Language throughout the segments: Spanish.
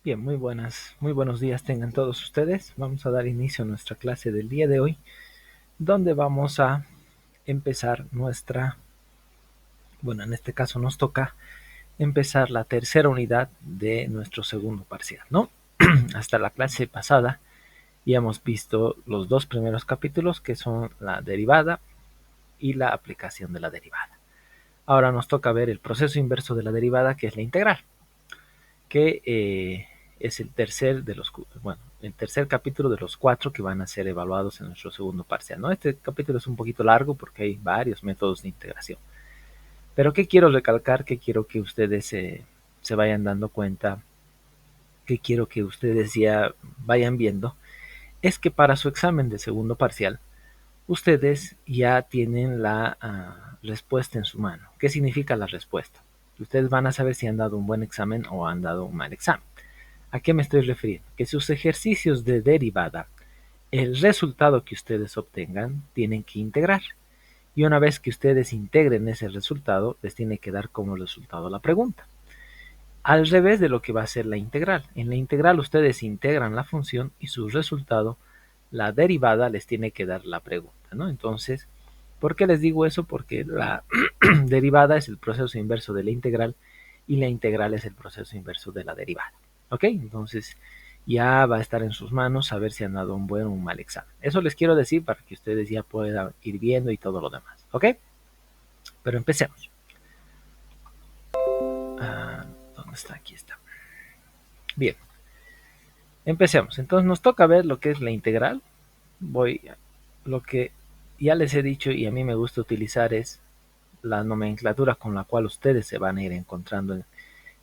Bien, muy buenos días tengan todos ustedes. Vamos a dar inicio a nuestra clase del día de hoy, donde vamos a empezar en este caso nos toca empezar la tercera unidad de nuestro segundo parcial, ¿no? Hasta la clase pasada ya hemos visto los dos primeros capítulos, que son la derivada y la aplicación de la derivada. Ahora nos toca ver el proceso inverso de la derivada, que es la integral, que es el tercer capítulo de los 4 que van a ser evaluados en nuestro segundo parcial, ¿no? Este capítulo es un poquito largo porque hay varios métodos de integración. Pero ¿qué quiero recalcar? ¿Qué quiero que ustedes se vayan dando cuenta? ¿Qué quiero que ustedes ya vayan viendo? Es que para su examen de segundo parcial, ustedes ya tienen la respuesta en su mano. ¿Qué significa la respuesta? Ustedes van a saber si han dado un buen examen o han dado un mal examen. ¿A qué me estoy refiriendo? Que sus ejercicios de derivada, el resultado que ustedes obtengan, tienen que integrar. Y una vez que ustedes integren ese resultado, les tiene que dar como resultado la pregunta. Al revés de lo que va a ser la integral. En la integral ustedes integran la función y su resultado, la derivada, les tiene que dar la pregunta, ¿no? Entonces, ¿por qué les digo eso? Porque la derivada es el proceso inverso de la integral y la integral es el proceso inverso de la derivada. ¿Ok? Entonces ya va a estar en sus manos saber si han dado un buen o un mal examen. Eso les quiero decir para que ustedes ya puedan ir viendo y todo lo demás. ¿Ok? Pero empecemos. ¿Dónde está? Aquí está. Bien. Empecemos. Entonces nos toca ver lo que es la integral. Lo que ya les he dicho y a mí me gusta utilizar es la nomenclatura con la cual ustedes se van a ir encontrando en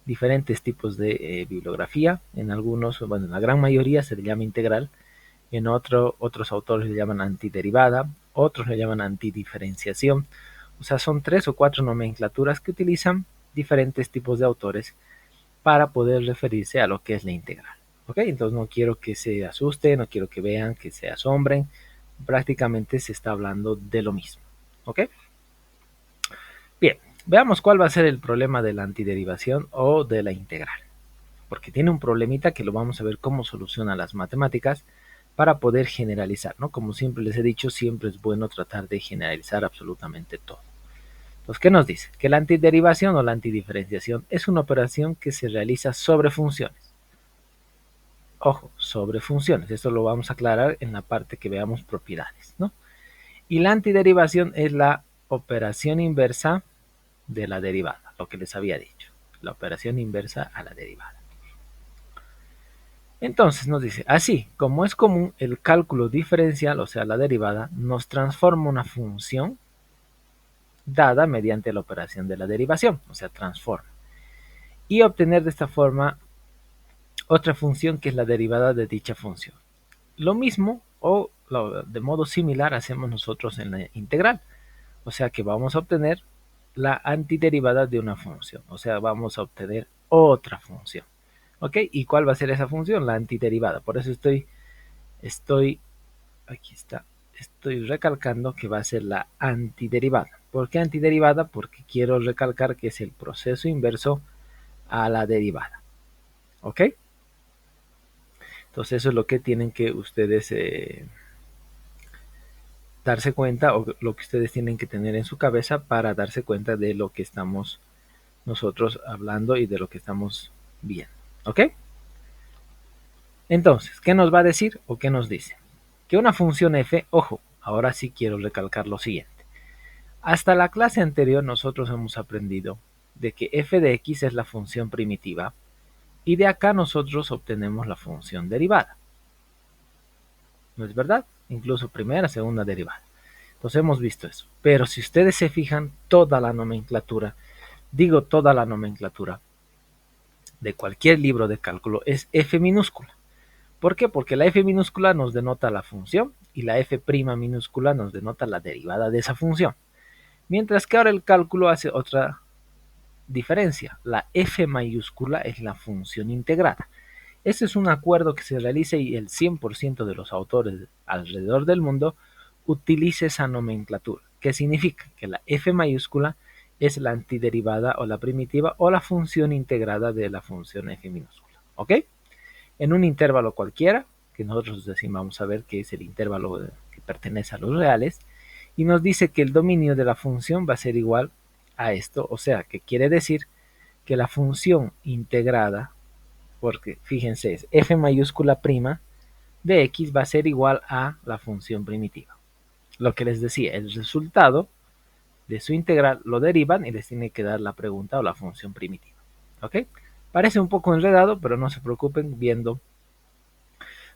diferentes tipos de bibliografía. En algunos, bueno, en la gran mayoría se le llama integral, en otros autores le llaman antiderivada, otros le llaman antidiferenciación. O sea, son 3 o 4 nomenclaturas que utilizan diferentes tipos de autores para poder referirse a lo que es la integral. ¿Ok? Entonces no quiero que se asusten, no quiero que vean, que se asombren. Prácticamente se está hablando de lo mismo. ¿Ok? Bien, veamos cuál va a ser el problema de la antiderivación o de la integral. Porque tiene un problemita que lo vamos a ver cómo soluciona las matemáticas para poder generalizar, ¿no? Como siempre les he dicho, siempre es bueno tratar de generalizar absolutamente todo. Entonces, ¿qué nos dice? Que la antiderivación o la antidiferenciación es una operación que se realiza sobre funciones. Ojo, sobre funciones. Esto lo vamos a aclarar en la parte que veamos propiedades, ¿no? Y la antiderivación es la operación inversa de la derivada, lo que les había dicho. La operación inversa a la derivada. Entonces nos dice, así como es común, el cálculo diferencial, o sea, la derivada, nos transforma una función dada mediante la operación de la derivación, o sea, transforma. Y obtener de esta forma otra función que es la derivada de dicha función. Lo mismo o de modo similar hacemos nosotros en la integral. O sea que vamos a obtener la antiderivada de una función. O sea, vamos a obtener otra función. ¿Ok? ¿Y cuál va a ser esa función? La antiderivada. Por eso aquí está, estoy recalcando que va a ser la antiderivada. ¿Por qué antiderivada? Porque quiero recalcar que es el proceso inverso a la derivada. ¿Ok? Entonces eso es lo que tienen que ustedes darse cuenta, o lo que ustedes tienen que tener en su cabeza para darse cuenta de lo que estamos nosotros hablando y de lo que estamos viendo. ¿Ok? Entonces, ¿qué nos va a decir o qué nos dice? Que una función f, ojo, ahora sí quiero recalcar lo siguiente. Hasta la clase anterior nosotros hemos aprendido de que f de x es la función primitiva y de acá nosotros obtenemos la función derivada. ¿No es verdad? Incluso primera, segunda derivada. Entonces hemos visto eso. Pero si ustedes se fijan, toda la nomenclatura, digo toda la nomenclatura de cualquier libro de cálculo es f minúscula. ¿Por qué? Porque la f minúscula nos denota la función y la f' minúscula nos denota la derivada de esa función. Mientras que ahora el cálculo hace otra diferencia. La f mayúscula es la función integrada. Ese es un acuerdo que se realiza y el 100% de los autores alrededor del mundo utiliza esa nomenclatura. ¿Qué significa? Que la f mayúscula es la antiderivada o la primitiva o la función integrada de la función f minúscula. ¿Ok? en un intervalo cualquiera, que nosotros decimos, vamos a ver que es el intervalo que pertenece a los reales, y nos dice que el dominio de la función va a ser igual a esto, o sea, que quiere decir que la función integrada, porque fíjense, es f mayúscula prima de x va a ser igual a la función primitiva. Lo que les decía, el resultado de su integral lo derivan y les tiene que dar la pregunta o la función primitiva. ¿Ok? Parece un poco enredado, pero no se preocupen, viendo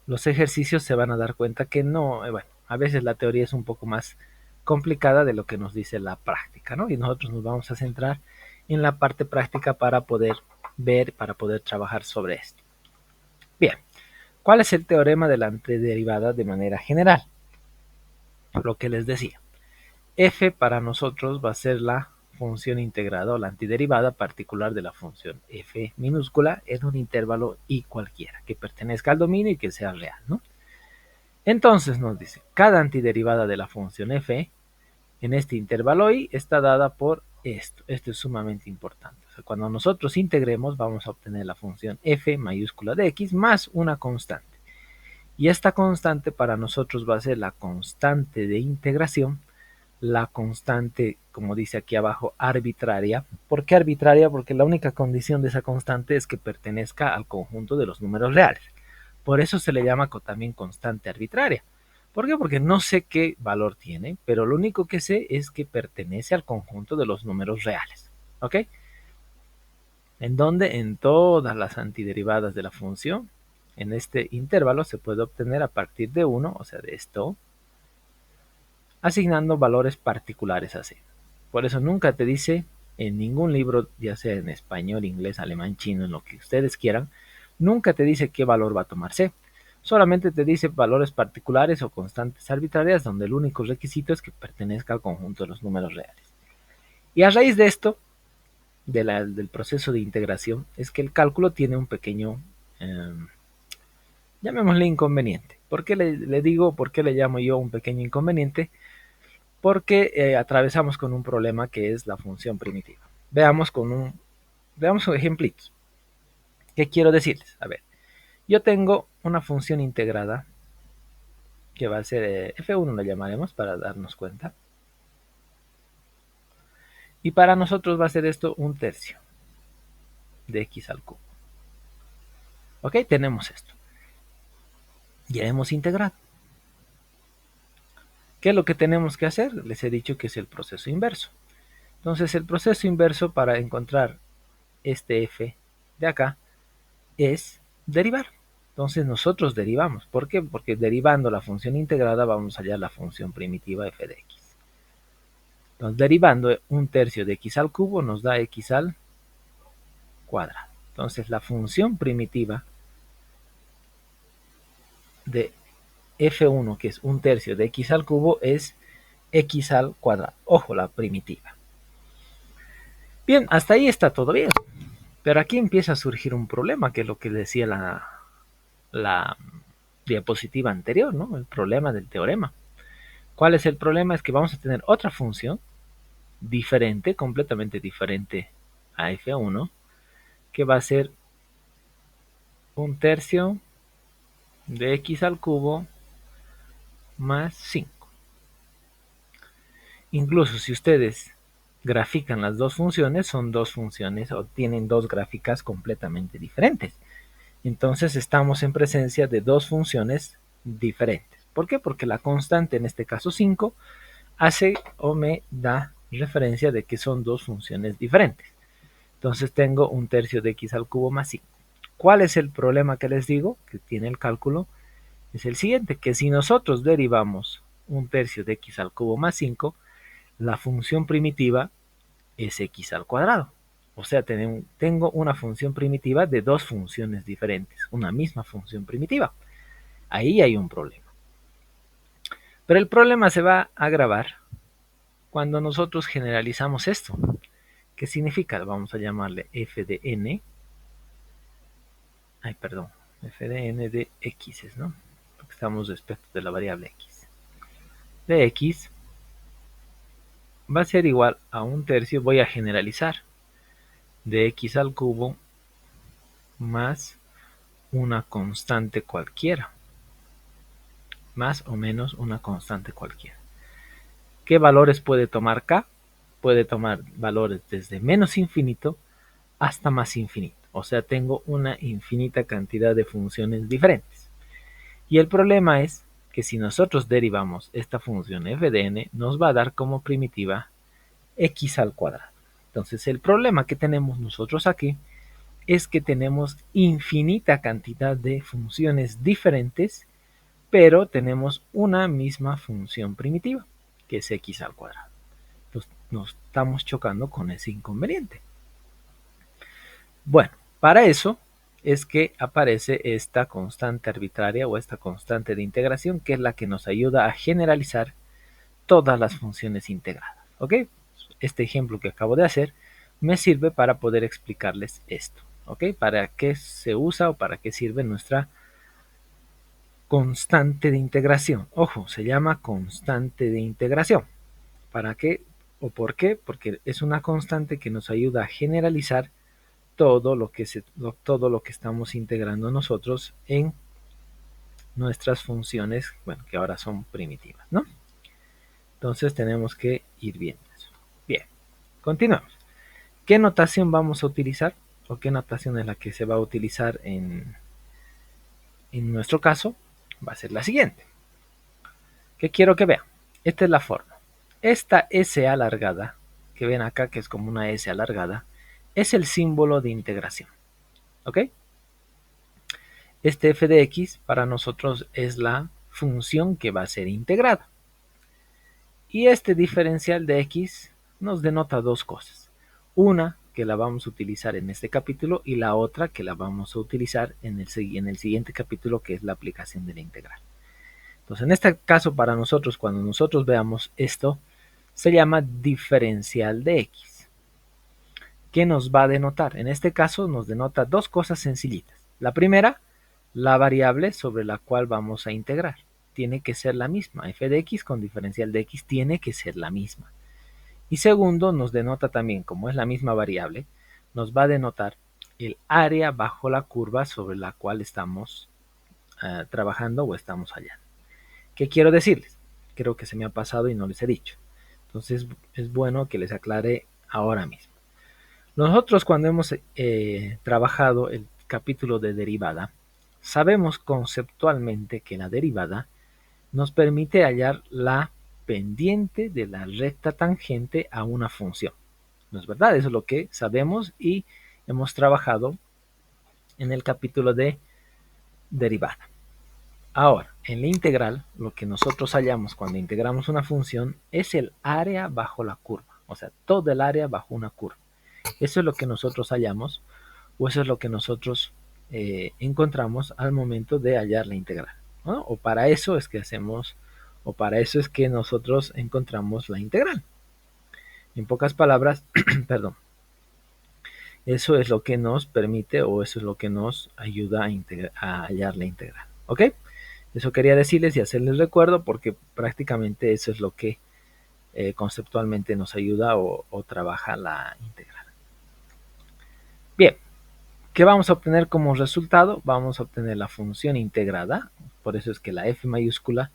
los ejercicios se van a dar cuenta que no, bueno, a veces la teoría es un poco más complicada de lo que nos dice la práctica, ¿no? Y nosotros nos vamos a centrar en la parte práctica para poder ver, para poder trabajar sobre esto. Bien, ¿cuál es el teorema de la antiderivada de manera general? Lo que les decía. F para nosotros va a ser la función integrada o la antiderivada particular de la función f minúscula en un intervalo y cualquiera que pertenezca al dominio y que sea real, ¿no? Entonces nos dice, cada antiderivada de la función f en este intervalo y está dada por esto. Esto es sumamente importante. O sea, cuando nosotros integremos vamos a obtener la función f mayúscula de x más una constante. Y esta constante para nosotros va a ser la constante de integración, la constante, como dice aquí abajo, arbitraria. ¿Por qué arbitraria? Porque la única condición de esa constante es que pertenezca al conjunto de los números reales. Por eso se le llama también constante arbitraria. ¿Por qué? Porque no sé qué valor tiene, pero lo único que sé es que pertenece al conjunto de los números reales. ¿Ok? En donde en todas las antiderivadas de la función, en este intervalo se puede obtener a partir de 1, o sea, de esto, asignando valores particulares así. Por eso nunca te dice en ningún libro, ya sea en español, inglés, alemán, chino, en lo que ustedes quieran, nunca te dice qué valor va a tomar C. Solamente te dice valores particulares o constantes arbitrarias donde el único requisito es que pertenezca al conjunto de los números reales. Y a raíz de esto, del proceso de integración, es que el cálculo tiene un pequeño, llamémosle inconveniente. ¿Por qué le digo, por qué le llamo yo un pequeño inconveniente? Porque atravesamos con un problema que es la función primitiva. Veamos ejemplitos. ¿Qué quiero decirles? A ver, yo tengo una función integrada que va a ser f1, la llamaremos para darnos cuenta. Y para nosotros va a ser esto un tercio de x al cubo. Ok, tenemos esto. Ya hemos integrado. ¿Qué es lo que tenemos que hacer? Les he dicho que es el proceso inverso. Entonces el proceso inverso para encontrar este f de acá es derivar. Entonces nosotros derivamos. ¿Por qué? Porque derivando la función integrada vamos a hallar la función primitiva f de x. Entonces derivando un tercio de x al cubo nos da x al cuadrado. Entonces la función primitiva de f1, que es un tercio de x al cubo, es x al cuadrado. Ojo, la primitiva. Bien, hasta ahí está todo bien. Pero aquí empieza a surgir un problema, que es lo que decía la diapositiva anterior, ¿no? El problema del teorema. ¿Cuál es el problema? Es que vamos a tener otra función diferente, completamente diferente a f1, que va a ser un tercio de x al cubo más 5. Incluso si ustedes grafican las dos funciones, son dos funciones o tienen dos gráficas completamente diferentes. Entonces estamos en presencia de dos funciones diferentes. ¿Por qué? Porque la constante, en este caso 5, hace o me da referencia de que son dos funciones diferentes. Entonces tengo un tercio de x al cubo más 5. ¿Cuál es el problema que les digo que tiene el cálculo? Es el siguiente, que si nosotros derivamos un tercio de x al cubo más 5, la función primitiva es x al cuadrado. O sea, tengo una función primitiva de dos funciones diferentes, una misma función primitiva. Ahí hay un problema. Pero el problema se va a agravar cuando nosotros generalizamos esto. ¿Qué significa? Vamos a llamarle f de n. F de n de x, ¿no? Porque estamos respecto de la variable x. De x va a ser igual a un tercio, voy a generalizar, de x al cubo más una constante cualquiera, más o menos una constante cualquiera. ¿Qué valores puede tomar K? Puede tomar valores desde menos infinito hasta más infinito. O sea, tengo una infinita cantidad de funciones diferentes. Y el problema es que si nosotros derivamos esta función f de n, nos va a dar como primitiva x al cuadrado. Entonces, el problema que tenemos nosotros aquí es que tenemos infinita cantidad de funciones diferentes, pero tenemos una misma función primitiva, que es x al cuadrado. Entonces, nos estamos chocando con ese inconveniente. Bueno, para eso es que aparece esta constante arbitraria o esta constante de integración, que es la que nos ayuda a generalizar todas las funciones integradas. ¿Ok? Este ejemplo que acabo de hacer me sirve para poder explicarles esto. ¿Ok? Para qué se usa o para qué sirve nuestra constante de integración. Ojo, se llama constante de integración. ¿Para qué o por qué? Porque es una constante que nos ayuda a generalizar todo lo que estamos integrando nosotros en nuestras funciones, bueno, que ahora son primitivas, ¿no? Entonces tenemos que ir viendo eso. Bien, continuamos. ¿Qué notación vamos a utilizar? ¿O qué notación es la que se va a utilizar en nuestro caso? Va a ser la siguiente. ¿Qué quiero que vean? Esta es la forma. Esta S alargada, que ven acá que es como una S alargada, es el símbolo de integración. ¿Ok? Este f de x para nosotros es la función que va a ser integrada. Y este diferencial de x nos denota dos cosas. Una que la vamos a utilizar en este capítulo y la otra que la vamos a utilizar en el siguiente capítulo, que es la aplicación de la integral. Entonces, en este caso, para nosotros, cuando nosotros veamos esto, se llama diferencial de x. ¿Qué nos va a denotar? En este caso nos denota dos cosas sencillitas. La primera, la variable sobre la cual vamos a integrar. Tiene que ser la misma. F de x con diferencial de x tiene que ser la misma. Y segundo, nos denota también, como es la misma variable, nos va a denotar el área bajo la curva sobre la cual estamos trabajando o estamos hallando. ¿Qué quiero decirles? Creo que se me ha pasado y no les he dicho. Entonces es bueno que les aclare ahora mismo. Nosotros cuando hemos trabajado el capítulo de derivada, sabemos conceptualmente que la derivada nos permite hallar la pendiente de la recta tangente a una función. ¿No es verdad? Eso es lo que sabemos y hemos trabajado en el capítulo de derivada. Ahora, en la integral, lo que nosotros hallamos cuando integramos una función es el área bajo la curva, o sea, todo el área bajo una curva. Eso es lo que nosotros hallamos, o eso es lo que nosotros encontramos al momento de hallar la integral, ¿no? O para eso es que hacemos, o para eso es que nosotros encontramos la integral. En pocas palabras, perdón, eso es lo que nos permite o eso es lo que nos ayuda a hallar la integral. ¿Ok? Eso quería decirles y hacerles recuerdo porque prácticamente eso es lo que conceptualmente nos ayuda o trabaja la integral. Bien, ¿qué vamos a obtener como resultado? Vamos a obtener la función integrada, por eso es que la f mayúscula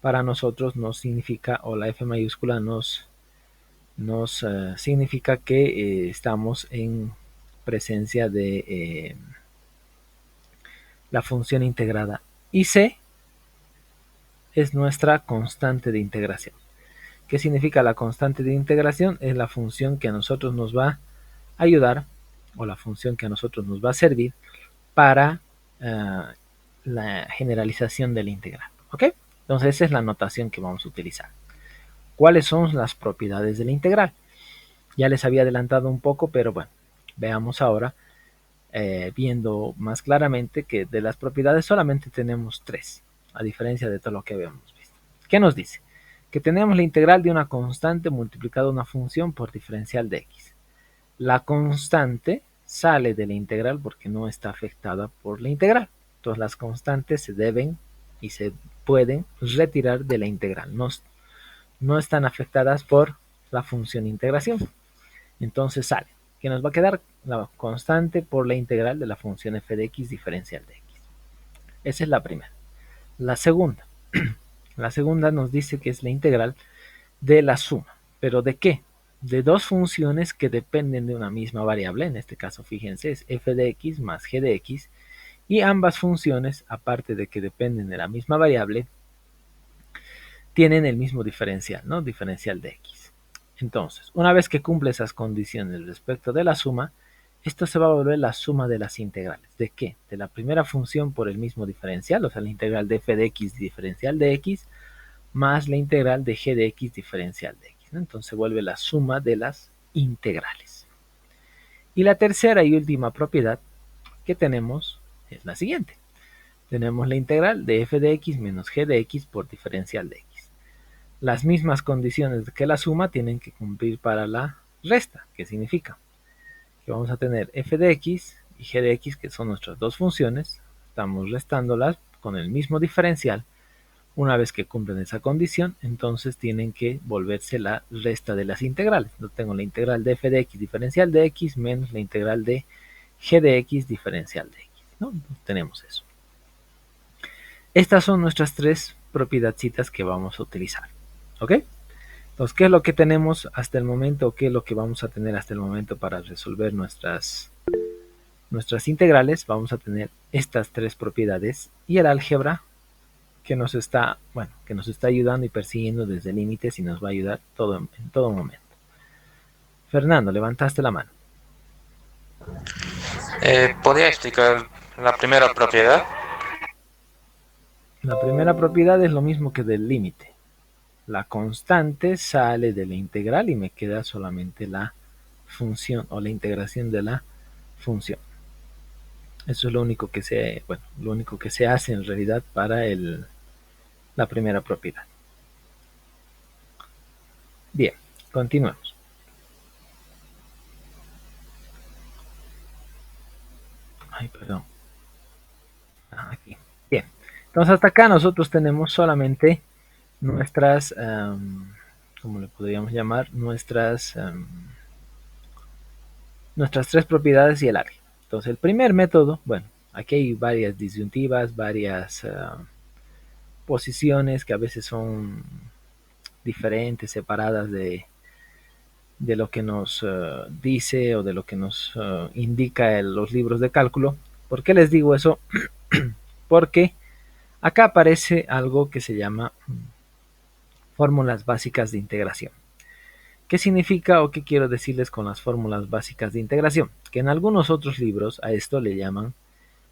para nosotros nos significa, o la f mayúscula nos significa que estamos en presencia de la función integrada. Y c es nuestra constante de integración. ¿Qué significa la constante de integración? Es la función que a nosotros nos va a ayudar o la función que a nosotros nos va a servir para la generalización de la integral. ¿Ok? Entonces esa es la notación que vamos a utilizar. ¿Cuáles son las propiedades de la integral? Ya les había adelantado un poco, pero bueno, veamos ahora, viendo más claramente que de las propiedades solamente tenemos tres, a diferencia de todo lo que habíamos visto. ¿Qué nos dice? Que tenemos la integral de una constante multiplicada una función por diferencial de x. La constante sale de la integral porque no está afectada por la integral. Entonces las constantes se deben y se pueden retirar de la integral. No están afectadas por la función integración. Entonces sale que nos va a quedar la constante por la integral de la función f de x diferencial de x. Esa es la primera. La segunda. La segunda nos dice que es la integral de la suma. ¿Pero de qué? De dos funciones que dependen de una misma variable. En este caso, fíjense, es f de x más g de x. Y ambas funciones, aparte de que dependen de la misma variable, tienen el mismo diferencial, ¿no? Diferencial de x. Entonces, una vez que cumple esas condiciones respecto de la suma, esto se va a volver la suma de las integrales. ¿De qué? De la primera función por el mismo diferencial, o sea, la integral de f de x diferencial de x, más la integral de g de x diferencial de x, ¿no? Entonces se vuelve la suma de las integrales. Y la tercera y última propiedad que tenemos es la siguiente. Tenemos la integral de f de x menos g de x por diferencial de x. Las mismas condiciones que la suma tienen que cumplir para la resta. ¿Qué significa? Que vamos a tener f de x y g de x, que son nuestras dos funciones. Estamos restándolas con el mismo diferencial. Una vez que cumplen esa condición, entonces tienen que volverse la resta de las integrales. Yo tengo la integral de f de x diferencial de x menos la integral de g de x diferencial de x, ¿no? Tenemos eso. Estas son nuestras tres propiedadcitas que vamos a utilizar. ¿Ok? Entonces, ¿qué es lo que tenemos hasta el momento? ¿Qué es lo que vamos a tener hasta el momento para resolver nuestras integrales? Vamos a tener estas tres propiedades y el álgebra que nos está ayudando y persiguiendo desde límites y nos va a ayudar en todo momento. Fernando, levantaste la mano. ¿Podría explicar la primera propiedad? La primera propiedad es lo mismo que del límite. La constante sale de la integral y me queda solamente la función o la integración de la función. Eso es lo único que se hace en realidad para la primera propiedad. Bien, continuemos. Ay, perdón. Aquí. Bien. Entonces hasta acá nosotros tenemos solamente nuestras, ¿cómo le podríamos llamar? Nuestras tres propiedades y el álgebra. Entonces el primer método, bueno, aquí hay varias disyuntivas, varias posiciones que a veces son diferentes, separadas de lo que nos dice o de lo que nos indica los libros de cálculo. ¿Por qué les digo eso? Porque acá aparece algo que se llama fórmulas básicas de integración. ¿Qué significa o qué quiero decirles con las fórmulas básicas de integración? Que en algunos otros libros a esto le llaman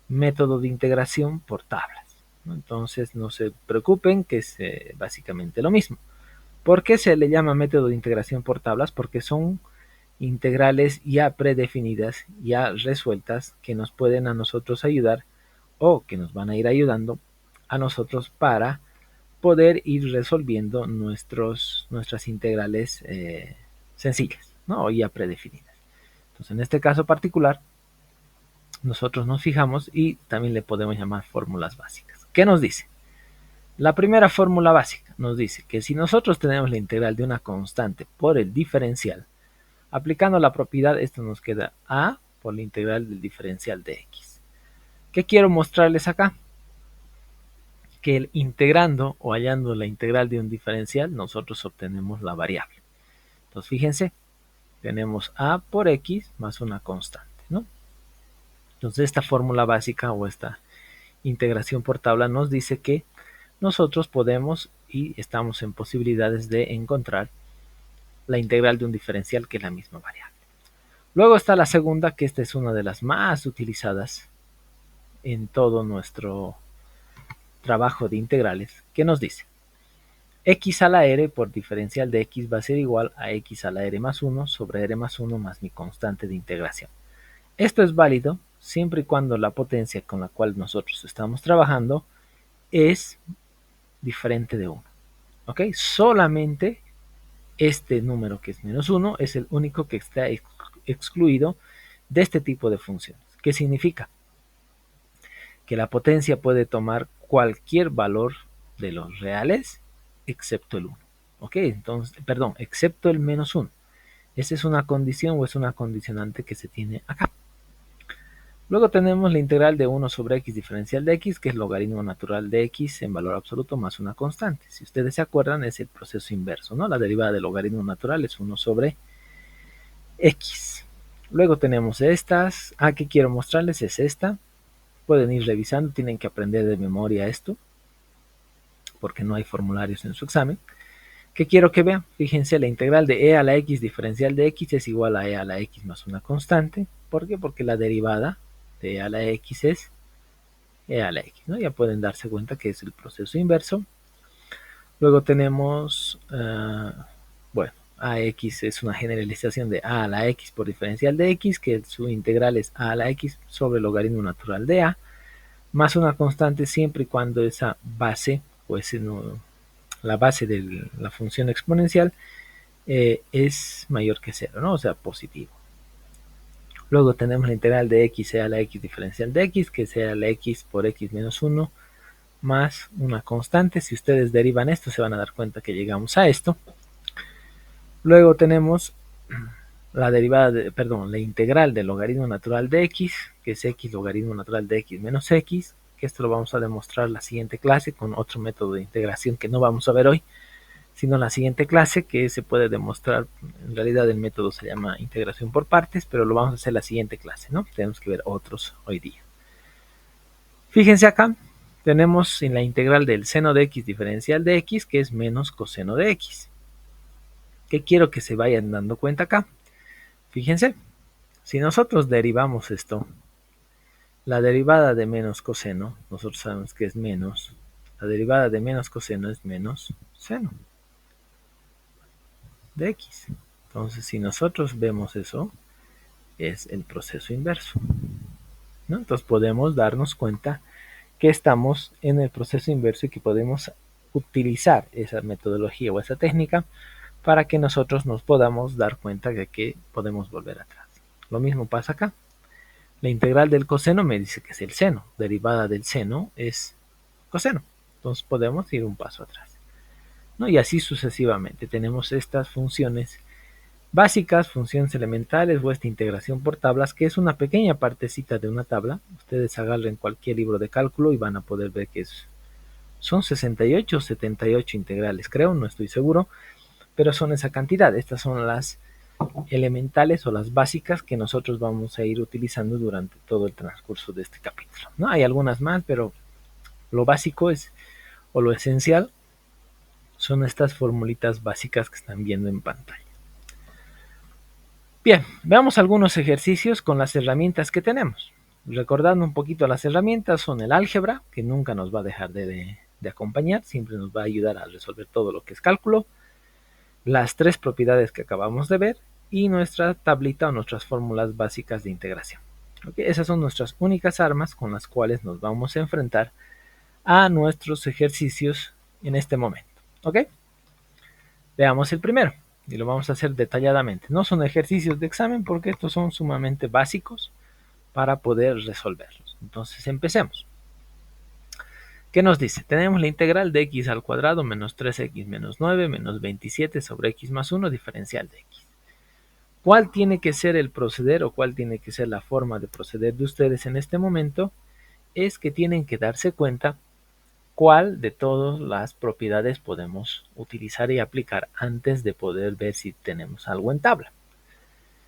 método de integración por tablas, ¿no? Entonces no se preocupen, que es básicamente lo mismo. ¿Por qué se le llama método de integración por tablas? Porque son integrales ya predefinidas, ya resueltas, que nos pueden a nosotros ayudar o que nos van a ir ayudando a nosotros para poder ir resolviendo nuestras integrales sencillas, ¿no? O ya predefinidas. Entonces, en este caso particular, nosotros nos fijamos y también le podemos llamar fórmulas básicas. ¿Qué nos dice? La primera fórmula básica nos dice que si nosotros tenemos la integral de una constante por el diferencial, aplicando la propiedad, esto nos queda a por la integral del diferencial de x. ¿Qué quiero mostrarles acá? Que integrando o hallando la integral de un diferencial, nosotros obtenemos la variable. Entonces, fíjense, tenemos a por x más una constante, ¿no? Entonces, esta fórmula básica o esta integración por tabla nos dice que nosotros podemos y estamos en posibilidades de encontrar la integral de un diferencial que es la misma variable. Luego está la segunda, que esta es una de las más utilizadas en todo nuestro trabajo de integrales, que nos dice x a la r por diferencial de x va a ser igual a x a la r más 1 sobre r más 1 más mi constante de integración. Esto es válido siempre y cuando la potencia con la cual nosotros estamos trabajando es diferente de 1. ¿Ok? Solamente este número que es menos 1 es el único que está excluido de este tipo de funciones. ¿Qué significa? Que la potencia puede tomar cualquier valor de los reales excepto el 1. ¿Ok? Entonces, perdón, excepto el menos 1. ¿Esa es una condición o es una condicionante que se tiene acá? Luego tenemos la integral de 1 sobre x diferencial de x, que es logaritmo natural de x en valor absoluto más una constante. Si ustedes se acuerdan, es el proceso inverso, ¿no? La derivada del logaritmo natural es 1 sobre x. Luego tenemos estas. Que quiero mostrarles es esta. Pueden ir revisando, tienen que aprender de memoria esto, porque no hay formularios en su examen. ¿Qué quiero que vean? Fíjense, la integral de e a la x diferencial de x es igual a e a la x más una constante. ¿Por qué? Porque la derivada de e a la x es e a la x, ¿no? Ya pueden darse cuenta que es el proceso inverso. Luego tenemos, bueno, ax es una generalización de a la x por diferencial de x, que su integral es a la x sobre el logaritmo natural de a, más una constante siempre y cuando esa base, o la base de la función exponencial, es mayor que 0, ¿no? O sea, positivo. Luego tenemos la integral de x a la x diferencial de x, que sea la x por x menos 1, más una constante. Si ustedes derivan esto, se van a dar cuenta que llegamos a esto. Luego tenemos la derivada, la integral del logaritmo natural de x, que es x logaritmo natural de x menos x, que esto lo vamos a demostrar en la siguiente clase con otro método de integración que no vamos a ver hoy, sino en la siguiente clase, que se puede demostrar. En realidad el método se llama integración por partes, pero lo vamos a hacer en la siguiente clase, ¿no? Tenemos que ver otros hoy día. Fíjense acá, tenemos en la integral del seno de x diferencial de x, que es menos coseno de x. ¿Qué quiero que se vayan dando cuenta acá? Fíjense, si nosotros derivamos esto, la derivada de menos coseno, nosotros sabemos que es menos, la derivada de menos coseno es menos seno de x. Entonces, si nosotros vemos eso, es el proceso inverso, ¿no? Entonces podemos darnos cuenta que estamos en el proceso inverso y que podemos utilizar esa metodología o esa técnica para que nosotros nos podamos dar cuenta de que podemos volver atrás. Lo mismo pasa acá. La integral del coseno me dice que es el seno. Derivada del seno es coseno. Entonces podemos ir un paso atrás, ¿no? Y así sucesivamente. Tenemos estas funciones básicas, funciones elementales o esta integración por tablas, que es una pequeña partecita de una tabla. Ustedes agarren cualquier libro de cálculo y van a poder ver que son 68 o 78 integrales, creo, no estoy seguro, pero son esa cantidad. Estas son las elementales o las básicas que nosotros vamos a ir utilizando durante todo el transcurso de este capítulo, ¿no? Hay algunas más, pero lo básico es, o lo esencial, son estas formulitas básicas que están viendo en pantalla. Bien, veamos algunos ejercicios con las herramientas que tenemos. Recordando un poquito las herramientas, son el álgebra, que nunca nos va a dejar de acompañar, siempre nos va a ayudar a resolver todo lo que es cálculo, las tres propiedades que acabamos de ver y nuestra tablita o nuestras fórmulas básicas de integración. ¿Okay? Esas son nuestras únicas armas con las cuales nos vamos a enfrentar a nuestros ejercicios en este momento. ¿Ok? Veamos el primero y lo vamos a hacer detalladamente. No son ejercicios de examen porque estos son sumamente básicos para poder resolverlos. Entonces empecemos. ¿Qué nos dice? Tenemos la integral de x al cuadrado menos 3x menos 9 menos 27 sobre x más 1 diferencial de x. ¿Cuál tiene que ser el proceder o cuál tiene que ser la forma de proceder de ustedes en este momento? Es que tienen que darse cuenta cuál de todas las propiedades podemos utilizar y aplicar antes de poder ver si tenemos algo en tabla.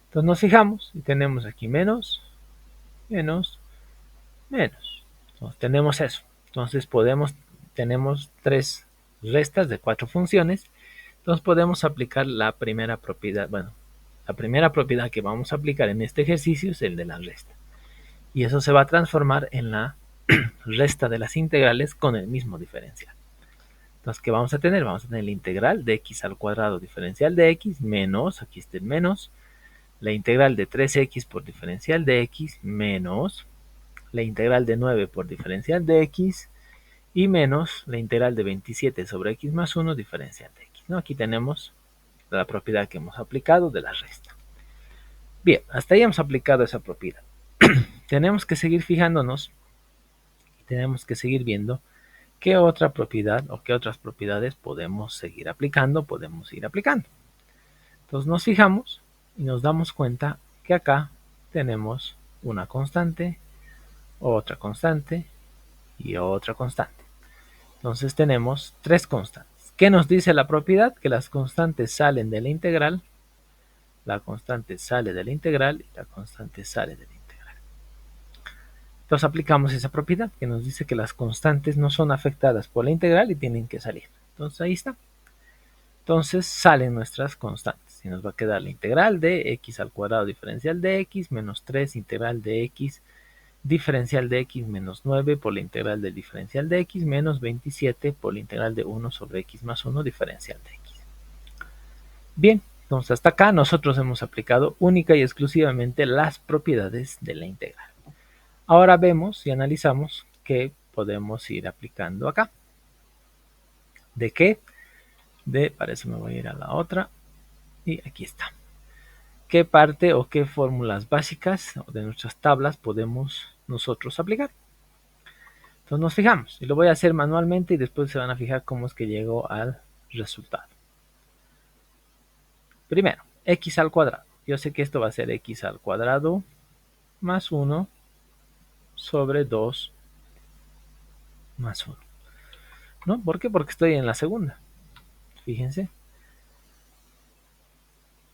Entonces nos fijamos y tenemos aquí menos, menos, menos. Entonces tenemos eso. Entonces tenemos tres restas de 4 funciones. Entonces podemos aplicar la primera propiedad. Bueno, la primera propiedad que vamos a aplicar en este ejercicio es el de la resta. Y eso se va a transformar en la resta de las integrales con el mismo diferencial. Entonces, ¿qué vamos a tener? Vamos a tener la integral de x al cuadrado diferencial de x menos, aquí está el menos, la integral de 3x por diferencial de x menos la integral de 9 por diferencial de x y menos la integral de 27 sobre x más 1 diferencial de x, ¿no? Aquí tenemos la propiedad que hemos aplicado de la resta. Bien, hasta ahí hemos aplicado esa propiedad. Tenemos que seguir fijándonos y tenemos que seguir viendo qué otra propiedad o qué otras propiedades podemos seguir aplicando, podemos ir aplicando. Entonces nos fijamos y nos damos cuenta que acá tenemos una constante otra constante y otra constante. Entonces tenemos tres constantes. ¿Qué nos dice la propiedad? Que las constantes salen de la integral, la constante sale de la integral y la constante sale de la integral. Entonces aplicamos esa propiedad que nos dice que las constantes no son afectadas por la integral y tienen que salir. Entonces ahí está. Entonces salen nuestras constantes y nos va a quedar la integral de x al cuadrado diferencial de x menos 3 integral de x diferencial de x menos 9 por la integral del diferencial de x menos 27 por la integral de 1 sobre x más 1 diferencial de x. Bien, entonces hasta acá nosotros hemos aplicado única y exclusivamente las propiedades de la integral. Ahora vemos y analizamos qué podemos ir aplicando acá. ¿De qué? Para eso me voy a ir a la otra y aquí está. ¿Qué parte o qué fórmulas básicas de nuestras tablas podemos nosotros aplicar? Entonces nos fijamos y lo voy a hacer manualmente y después se van a fijar cómo es que llego al resultado. Primero, x al cuadrado. Yo sé que esto va a ser x al cuadrado más 1 sobre 2 más 1. ¿No? ¿Por qué? Porque estoy en la segunda. Fíjense.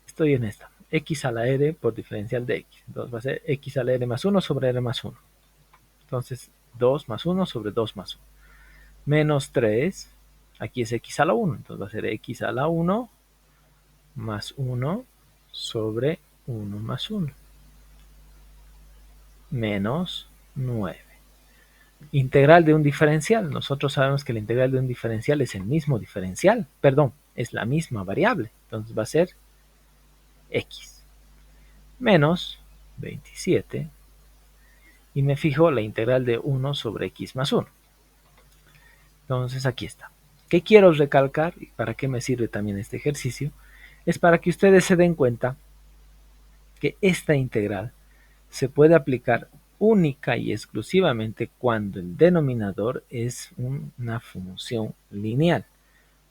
Estoy en esta. X a la r por diferencial de x. Entonces va a ser x a la r más 1 sobre r más 1. Entonces 2 más 1 sobre 2 más 1. Menos 3. Aquí es x a la 1. Entonces va a ser x a la 1 más 1 sobre 1 más 1. Menos 9. Integral de un diferencial. Nosotros sabemos que la integral de un diferencial es el mismo diferencial. Perdón, es la misma variable. Entonces va a ser x. Menos 27. Y me fijo la integral de 1 sobre x más 1. Entonces aquí está. ¿Qué quiero recalcar y para qué me sirve también este ejercicio? Es para que ustedes se den cuenta que esta integral se puede aplicar única y exclusivamente cuando el denominador es una función lineal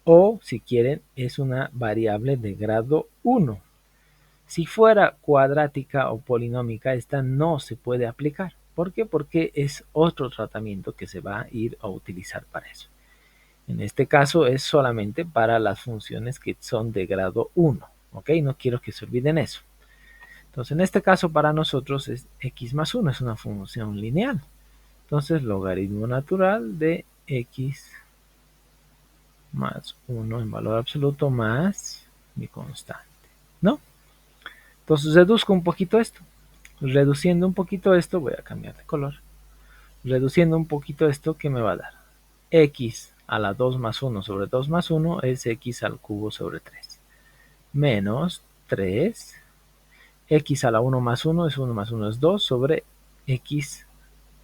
o, si quieren, es una variable de grado 1. Si fuera cuadrática o polinómica, esta no se puede aplicar. ¿Por qué? Porque es otro tratamiento que se va a ir a utilizar para eso. En este caso es solamente para las funciones que son de grado 1. ¿Ok? No quiero que se olviden eso. Entonces, en este caso para nosotros es x más 1, es una función lineal. Entonces, logaritmo natural de x más 1 en valor absoluto más mi constante, ¿no? Entonces, reduzco un poquito esto. Reduciendo un poquito esto, voy a cambiar de color. Reduciendo un poquito esto, ¿qué me va a dar? X a la 2 más 1 sobre 2 más 1 es x al cubo sobre 3. Menos 3. X a la 1 más 1 es 1 más 1 es 2 sobre x,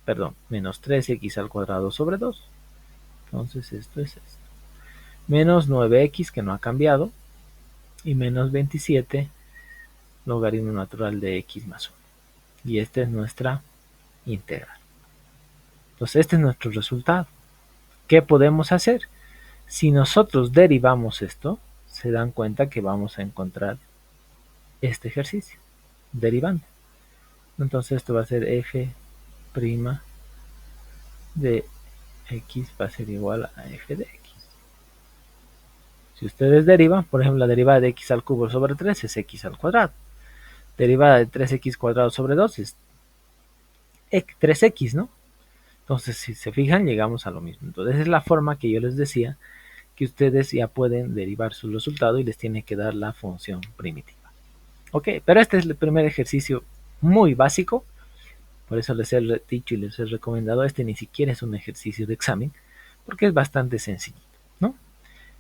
perdón, menos 3x al cuadrado sobre 2. Entonces esto es esto. Menos 9x que no ha cambiado y menos 27 logaritmo natural de x más 1. Y esta es nuestra integral. Entonces este es nuestro resultado. ¿Qué podemos hacer? Si nosotros derivamos esto, se dan cuenta que vamos a encontrar este ejercicio derivando. Entonces esto va a ser f' de x va a ser igual a f de x. Si ustedes derivan, por ejemplo, la derivada de x al cubo sobre 3 es x al cuadrado. Derivada de 3x cuadrado sobre 2 es 3x, ¿no? Entonces, si se fijan, llegamos a lo mismo. Entonces, esa es la forma que yo les decía que ustedes ya pueden derivar su resultado y les tiene que dar la función primitiva. Ok, pero este es el primer ejercicio muy básico. Por eso les he dicho y les he recomendado, este ni siquiera es un ejercicio de examen, porque es bastante sencillito, ¿no?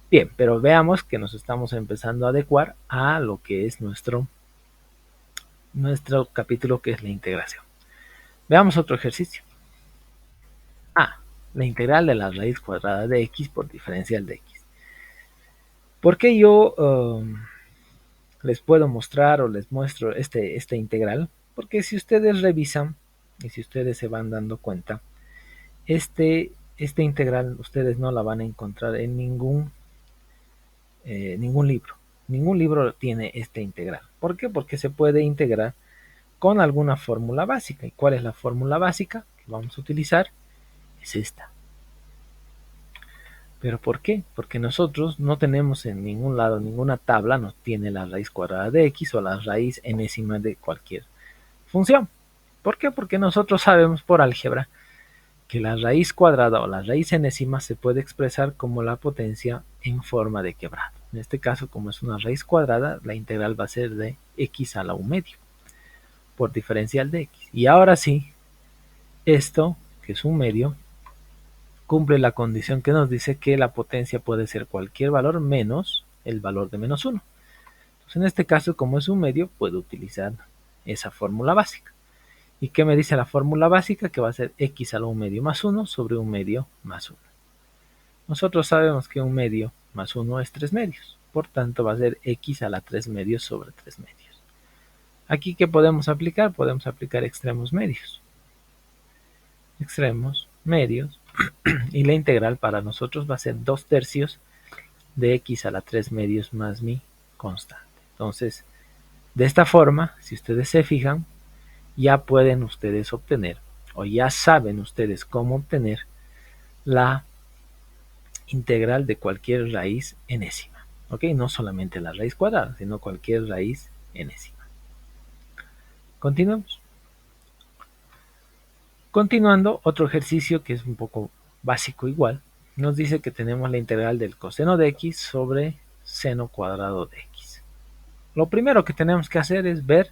Bien, pero veamos que nos estamos empezando a adecuar a lo que es nuestro capítulo, que es la integración. Veamos otro ejercicio. La integral de la raíz cuadrada de x por diferencial de x. ¿Por qué yo les puedo mostrar o les muestro esta integral? Porque si ustedes revisan y si ustedes se van dando cuenta, esta integral ustedes no la van a encontrar en ningún libro. Ningún libro tiene esta integral. ¿Por qué? Porque se puede integrar con alguna fórmula básica. ¿Y cuál es la fórmula básica? vamos a utilizar es esta. ¿Pero por qué? Porque nosotros no tenemos en ningún lado, ninguna tabla nos tiene la raíz cuadrada de x o la raíz enésima de cualquier función. ¿Por qué? Porque nosotros sabemos por álgebra que la raíz cuadrada o la raíz enésima se puede expresar como la potencia en forma de quebrado. En este caso, como es una raíz cuadrada, la integral va a ser de x a la u medio por diferencial de x. Y ahora sí, esto, que es un medio, cumple la condición que nos dice que la potencia puede ser cualquier valor menos el valor de menos 1. Entonces, en este caso, como es un medio, puedo utilizar esa fórmula básica. ¿Y qué me dice la fórmula básica? Que va a ser x a la 1 medio más 1 sobre 1 medio más 1. Nosotros sabemos que 1 medio más 1 es 3 medios. Por tanto, va a ser x a la 3 medios sobre 3 medios. Aquí, ¿qué podemos aplicar? Podemos aplicar extremos medios. Extremos medios. Y la integral para nosotros va a ser 2 tercios de x a la 3 medios más mi constante. Entonces, de esta forma, si ustedes se fijan, ya pueden ustedes obtener, o ya saben ustedes cómo obtener la integral de cualquier raíz enésima. ¿Ok? No solamente la raíz cuadrada, sino cualquier raíz enésima. Continuamos. Continuando, otro ejercicio que es un poco básico igual, nos dice que tenemos la integral del coseno de x sobre seno cuadrado de x. Lo primero que tenemos que hacer es ver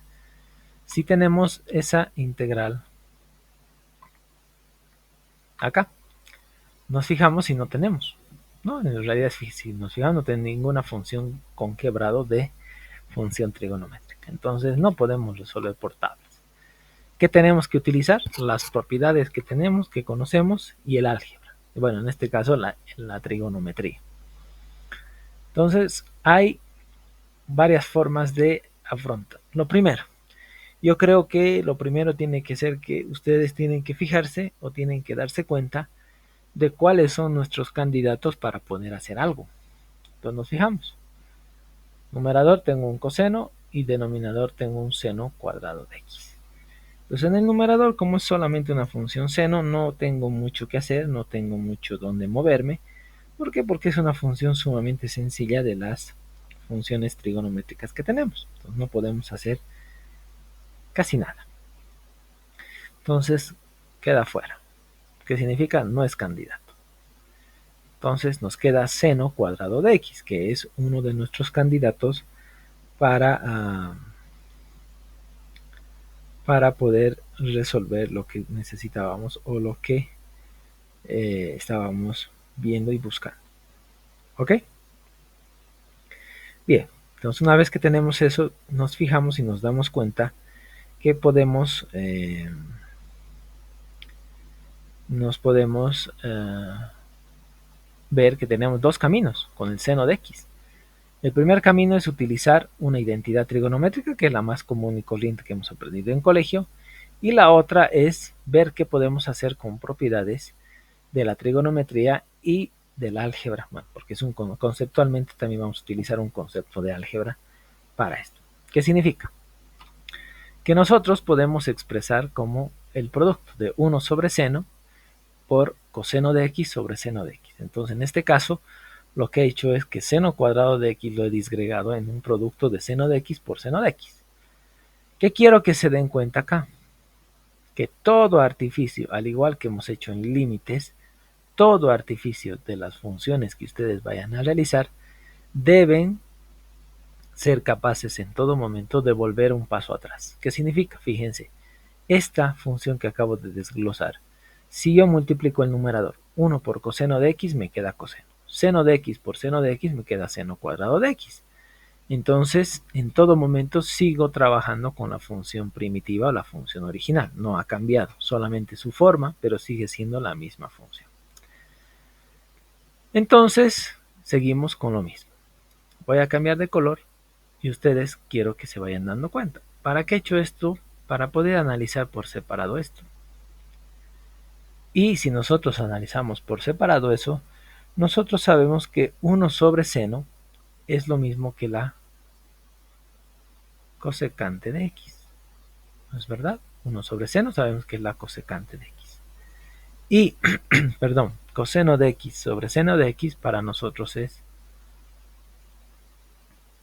si tenemos esa integral acá. Nos fijamos si no tenemos. No, en realidad si nos fijamos no tenemos ninguna función con quebrado de función trigonométrica. Entonces no podemos resolver por tablas. ¿Qué tenemos que utilizar? Las propiedades que tenemos, que conocemos, y el álgebra. Bueno, en este caso la trigonometría. Entonces hay varias formas de afrontar. Lo primero, yo creo que lo primero tiene que ser que ustedes tienen que fijarse o tienen que darse cuenta de cuáles son nuestros candidatos para poder hacer algo. Entonces nos fijamos. Numerador tengo un coseno y denominador tengo un seno cuadrado de x. Pues en el numerador, como es solamente una función seno, no tengo mucho que hacer, no tengo mucho donde moverme. ¿Por qué? Porque es una función sumamente sencilla de las funciones trigonométricas que tenemos. Entonces no podemos hacer casi nada. Entonces queda fuera. ¿Qué significa? No es candidato. Entonces nos queda seno cuadrado de x, que es uno de nuestros candidatos para poder resolver lo que necesitábamos o lo que estábamos viendo y buscando. ¿Ok? Bien, entonces una vez que tenemos eso, nos fijamos y nos damos cuenta que podemos ver que tenemos dos caminos con el seno de x. El primer camino es utilizar una identidad trigonométrica, que es la más común y corriente que hemos aprendido en colegio, y la otra es ver qué podemos hacer con propiedades de la trigonometría y del álgebra, bueno, porque conceptualmente también vamos a utilizar un concepto de álgebra para esto. ¿Qué significa? Que nosotros podemos expresar como el producto de 1 sobre seno por coseno de x sobre seno de x. Entonces, en este caso, lo que he hecho es que seno cuadrado de x lo he disgregado en un producto de seno de x por seno de x. ¿Qué quiero que se den cuenta acá? Que todo artificio, al igual que hemos hecho en límites, todo artificio de las funciones que ustedes vayan a realizar deben ser capaces en todo momento de volver un paso atrás. ¿Qué significa? Fíjense, esta función que acabo de desglosar, si yo multiplico el numerador 1 por coseno de x, me queda coseno. Seno de x por seno de x me queda seno cuadrado de x. Entonces, en todo momento sigo trabajando con la función primitiva o la función original. No ha cambiado, solamente su forma, pero sigue siendo la misma función. Entonces, seguimos con lo mismo. Voy a cambiar de color y ustedes quiero que se vayan dando cuenta. ¿Para qué he hecho esto? Para poder analizar por separado esto. Y si nosotros analizamos por separado eso, nosotros sabemos que 1 sobre seno es lo mismo que la cosecante de x. ¿No es verdad? 1 sobre seno sabemos que es la cosecante de x. Y, perdón, coseno de x sobre seno de x para nosotros es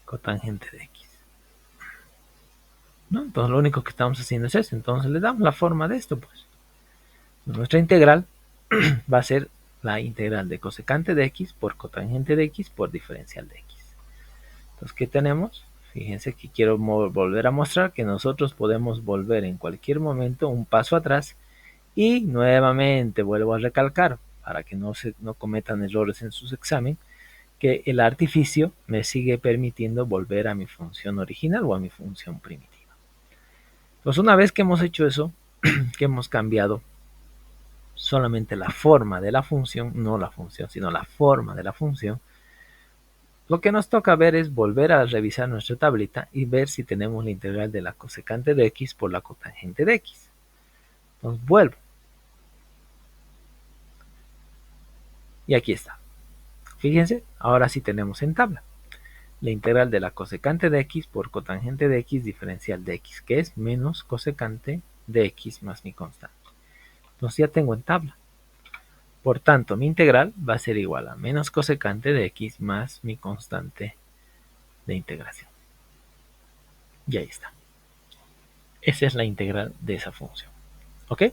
cotangente de x, ¿no? Entonces lo único que estamos haciendo es eso. Entonces le damos la forma de esto, pues. Nuestra integral va a ser la integral de cosecante de x por cotangente de x por diferencial de x. Entonces, ¿qué tenemos? Fíjense que quiero volver a mostrar que nosotros podemos volver en cualquier momento un paso atrás y nuevamente vuelvo a recalcar para que no cometan errores en sus exámenes, que el artificio me sigue permitiendo volver a mi función original o a mi función primitiva. Entonces, una vez que hemos hecho eso, que hemos cambiado solamente la forma de la función, no la función, sino la forma de la función, lo que nos toca ver es volver a revisar nuestra tablita y ver si tenemos la integral de la cosecante de x por la cotangente de x. Entonces vuelvo. Y aquí está. Fíjense, ahora sí tenemos en tabla la integral de la cosecante de x por cotangente de x diferencial de x, que es menos cosecante de x más mi constante. Entonces ya tengo en tabla. Por tanto, mi integral va a ser igual a menos cosecante de x más mi constante de integración. Y ahí está. Esa es la integral de esa función. ¿Ok?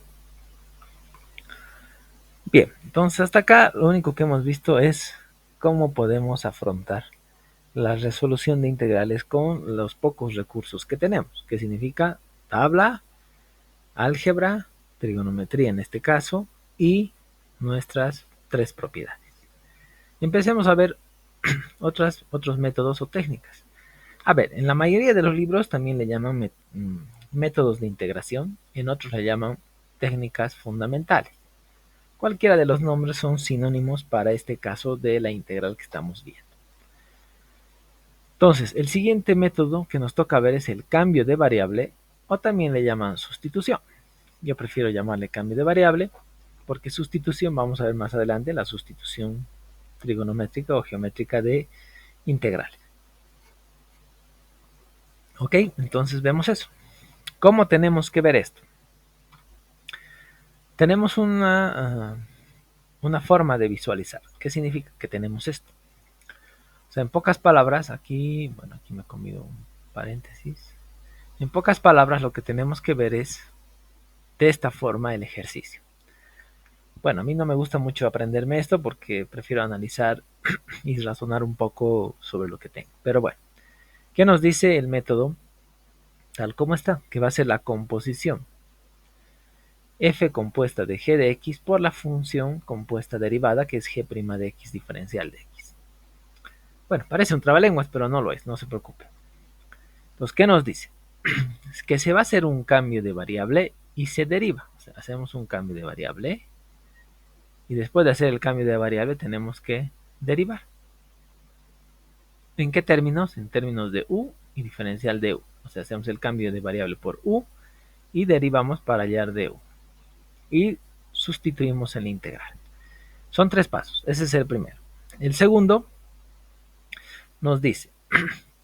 Bien, entonces hasta acá lo único que hemos visto es cómo podemos afrontar la resolución de integrales con los pocos recursos que tenemos, que significa tabla, álgebra, trigonometría en este caso, y nuestras tres propiedades. Empecemos a ver otros métodos o técnicas. A ver, en la mayoría de los libros también le llaman métodos de integración, en otros le llaman técnicas fundamentales. Cualquiera de los nombres son sinónimos para este caso de la integral que estamos viendo. Entonces, el siguiente método que nos toca ver es el cambio de variable, o también le llaman sustitución. Yo prefiero llamarle cambio de variable, porque sustitución, vamos a ver más adelante, la sustitución trigonométrica o geométrica de integrales. Ok, entonces vemos eso. ¿Cómo tenemos que ver esto? Tenemos una forma de visualizar. ¿Qué significa que tenemos esto? O sea, en pocas palabras, aquí me he comido un paréntesis. En pocas palabras, lo que tenemos que ver es de esta forma el ejercicio. Bueno, a mí no me gusta mucho aprenderme esto porque prefiero analizar y razonar un poco sobre lo que tengo. Pero bueno, ¿qué nos dice el método tal como está? Que va a ser la composición f compuesta de g de x por la función compuesta derivada que es g' de x diferencial de x. Bueno, parece un trabalenguas, pero no lo es, no se preocupe. Entonces, ¿qué nos dice? Es que se va a hacer un cambio de variable y se deriva. O sea, hacemos un cambio de variable y después de hacer el cambio de variable tenemos que derivar. ¿En qué términos? En términos de u y diferencial de u. O sea, hacemos el cambio de variable por u y derivamos para hallar de u. Y sustituimos en la integral. Son tres pasos. Ese es el primero. El segundo nos dice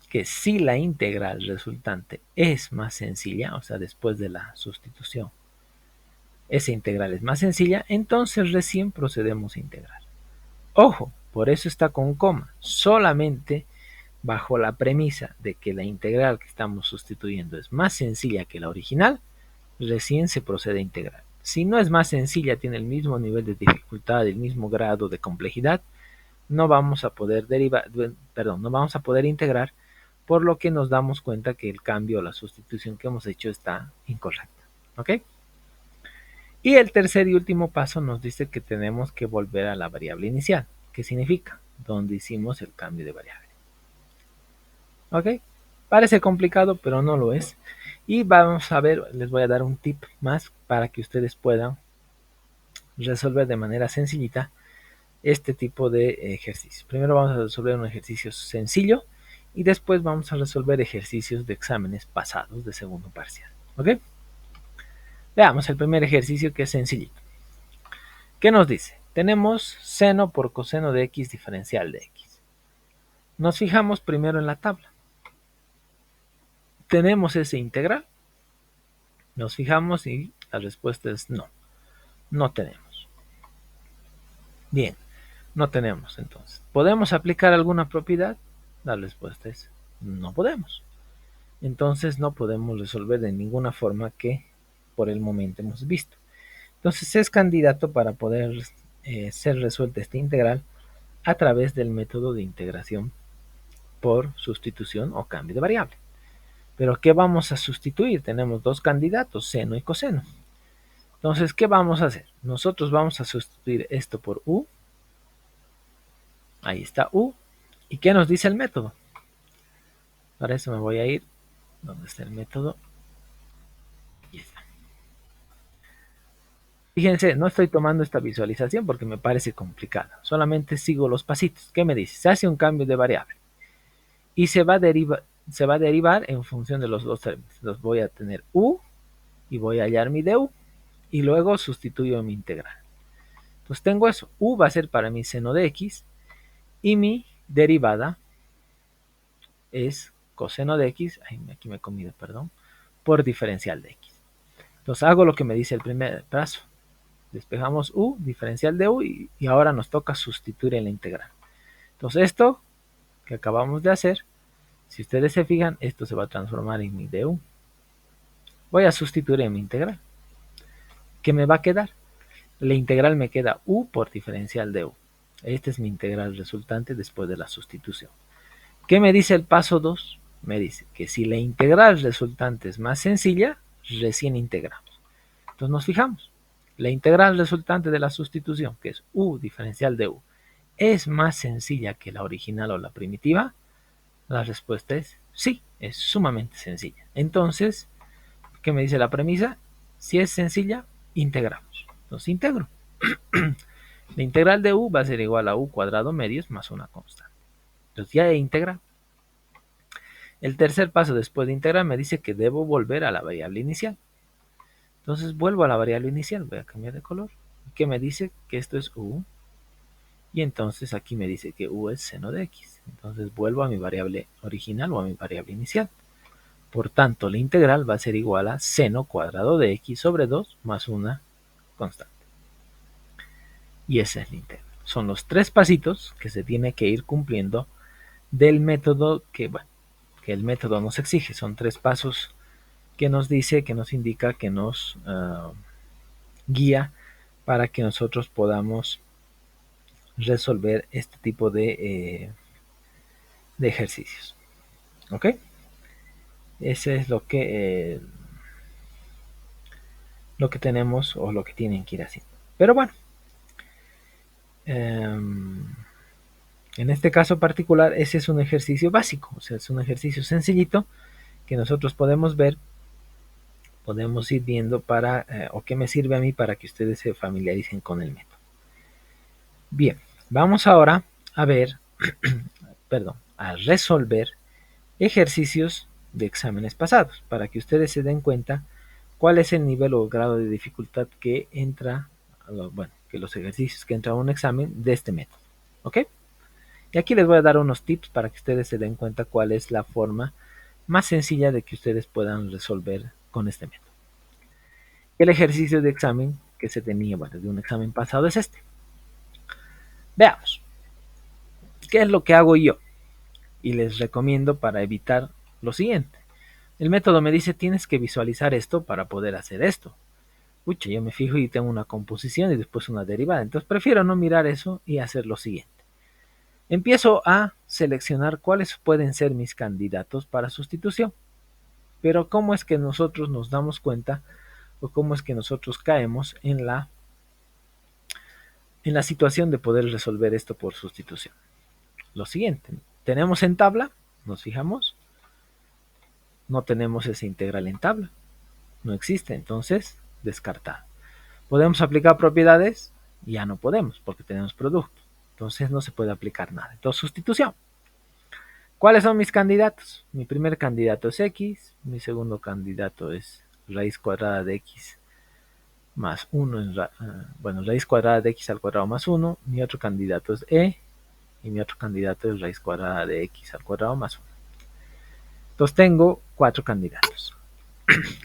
que si la integral resultante es más sencilla, o sea, después de la sustitución, esa integral es más sencilla, entonces recién procedemos a integrar. Ojo, por eso está con coma, solamente bajo la premisa de que la integral que estamos sustituyendo es más sencilla que la original, recién se procede a integrar. Si no es más sencilla, tiene el mismo nivel de dificultad, el mismo grado de complejidad, no vamos a poder no vamos a poder integrar, por lo que nos damos cuenta que el cambio o la sustitución que hemos hecho está incorrecta. ¿Ok? Y el tercer y último paso nos dice que tenemos que volver a la variable inicial. ¿Qué significa? Donde hicimos el cambio de variable. ¿Ok? Parece complicado, pero no lo es. Y vamos a ver, les voy a dar un tip más para que ustedes puedan resolver de manera sencillita este tipo de ejercicios. Primero vamos a resolver un ejercicio sencillo y después vamos a resolver ejercicios de exámenes pasados de segundo parcial. ¿Ok? Veamos el primer ejercicio, que es sencillito. ¿Qué nos dice? Tenemos seno por coseno de x diferencial de x. Nos fijamos primero en la tabla. ¿Tenemos ese integral? Nos fijamos y la respuesta es no. No tenemos. Bien, no tenemos entonces. ¿Podemos aplicar alguna propiedad? La respuesta es no podemos. Entonces no podemos resolver de ninguna forma que por el momento hemos visto. Entonces es candidato para poder ser resuelta esta integral a través del método de integración por sustitución o cambio de variable. Pero ¿qué vamos a sustituir? Tenemos dos candidatos, seno y coseno. Entonces, ¿qué vamos a hacer? Nosotros vamos a sustituir esto por u. Ahí está u. ¿Y qué nos dice el método? Para eso me voy a ir donde está el método. Aquí está. Fíjense, no estoy tomando esta visualización porque me parece complicada. Solamente sigo los pasitos. ¿Qué me dice? Se hace un cambio de variable y se va a derivar en función de los dos términos. Entonces voy a tener u y voy a hallar mi du y luego sustituyo mi integral. Entonces tengo eso. U va a ser para mi seno de x y mi derivada es coseno de x, aquí me he comido, perdón, por diferencial de x. Entonces hago lo que me dice el primer paso. Despejamos u, diferencial de u, y ahora nos toca sustituir en la integral. Entonces esto que acabamos de hacer, si ustedes se fijan, esto se va a transformar en mi du. Voy a sustituir en mi integral. ¿Qué me va a quedar? La integral me queda u por diferencial de u. Esta es mi integral resultante después de la sustitución. ¿Qué me dice el paso 2? Me dice que si la integral resultante es más sencilla, recién integramos. Entonces nos fijamos. La integral resultante de la sustitución, que es u diferencial de u, ¿es más sencilla que la original o la primitiva? La respuesta es sí, es sumamente sencilla. Entonces, ¿qué me dice la premisa? Si es sencilla, integramos. Entonces integro. La integral de u va a ser igual a u cuadrado medios más una constante. Entonces ya he integrado. El tercer paso después de integrar me dice que debo volver a la variable inicial. Entonces vuelvo a la variable inicial, voy a cambiar de color. Que me dice que esto es u. Y entonces aquí me dice que u es seno de x. Entonces vuelvo a mi variable original o a mi variable inicial. Por tanto, la integral va a ser igual a seno cuadrado de x sobre 2 más una constante. Y esa es la integral. Son los tres pasitos que se tiene que ir cumpliendo del método que, bueno, que el método nos exige. Son tres pasos que nos dice, que nos indica, que nos guía para que nosotros podamos resolver este tipo de ejercicios. ¿Ok? Ese es lo que tenemos o lo que tienen que ir haciendo. Pero bueno, en este caso particular, ese es un ejercicio básico, o sea, es un ejercicio sencillito que nosotros podemos ver, podemos ir viendo para, o que me sirve a mí para que ustedes se familiaricen con el método. Bien, vamos ahora a ver, perdón, a resolver ejercicios de exámenes pasados, para que ustedes se den cuenta cuál es el nivel o grado de dificultad que entra, bueno, que los ejercicios que entran a un examen de este método. ¿Ok? Y aquí les voy a dar unos tips para que ustedes se den cuenta cuál es la forma más sencilla de que ustedes puedan resolver con este método. El ejercicio de examen que se tenía, bueno, de un examen pasado es este. Veamos. ¿Qué es lo que hago yo? Y les recomiendo para evitar lo siguiente. El método me dice tienes que visualizar esto para poder hacer esto. Pucha, yo me fijo y tengo una composición y después una derivada. Entonces prefiero no mirar eso y hacer lo siguiente. Empiezo a seleccionar cuáles pueden ser mis candidatos para sustitución. Pero ¿cómo es que nosotros nos damos cuenta o cómo es que nosotros caemos en la situación de poder resolver esto por sustitución? Lo siguiente, tenemos en tabla, nos fijamos, no tenemos esa integral en tabla, no existe, entonces descartado. ¿Podemos aplicar propiedades? Ya no podemos porque tenemos producto, entonces no se puede aplicar nada. Entonces sustitución. ¿Cuáles son mis candidatos? Mi primer candidato es x, mi segundo candidato es raíz cuadrada de x más 1, bueno, raíz cuadrada de x al cuadrado más 1, mi otro candidato es y mi otro candidato es raíz cuadrada de x al cuadrado más 1. Entonces tengo 4 candidatos.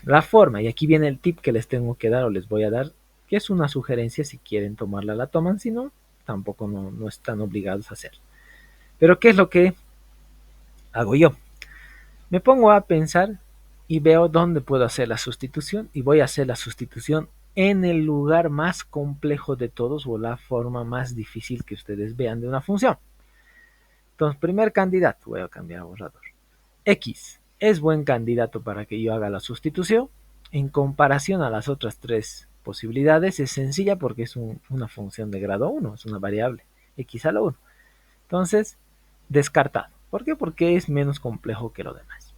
La forma, y aquí viene el tip que les tengo que dar o les voy a dar, que es una sugerencia, si quieren tomarla la toman, si no, tampoco no están obligados a hacerlo. Pero ¿qué es lo que hago yo? Me pongo a pensar y veo dónde puedo hacer la sustitución, y voy a hacer la sustitución en el lugar más complejo de todos, o la forma más difícil que ustedes vean de una función. Entonces, primer candidato, voy a cambiar a borrador. X es buen candidato para que yo haga la sustitución. En comparación a las otras tres posibilidades, es sencilla porque es una función de grado 1, es una variable, x a la 1. Entonces, descartado. ¿Por qué? Porque es menos complejo que lo demás.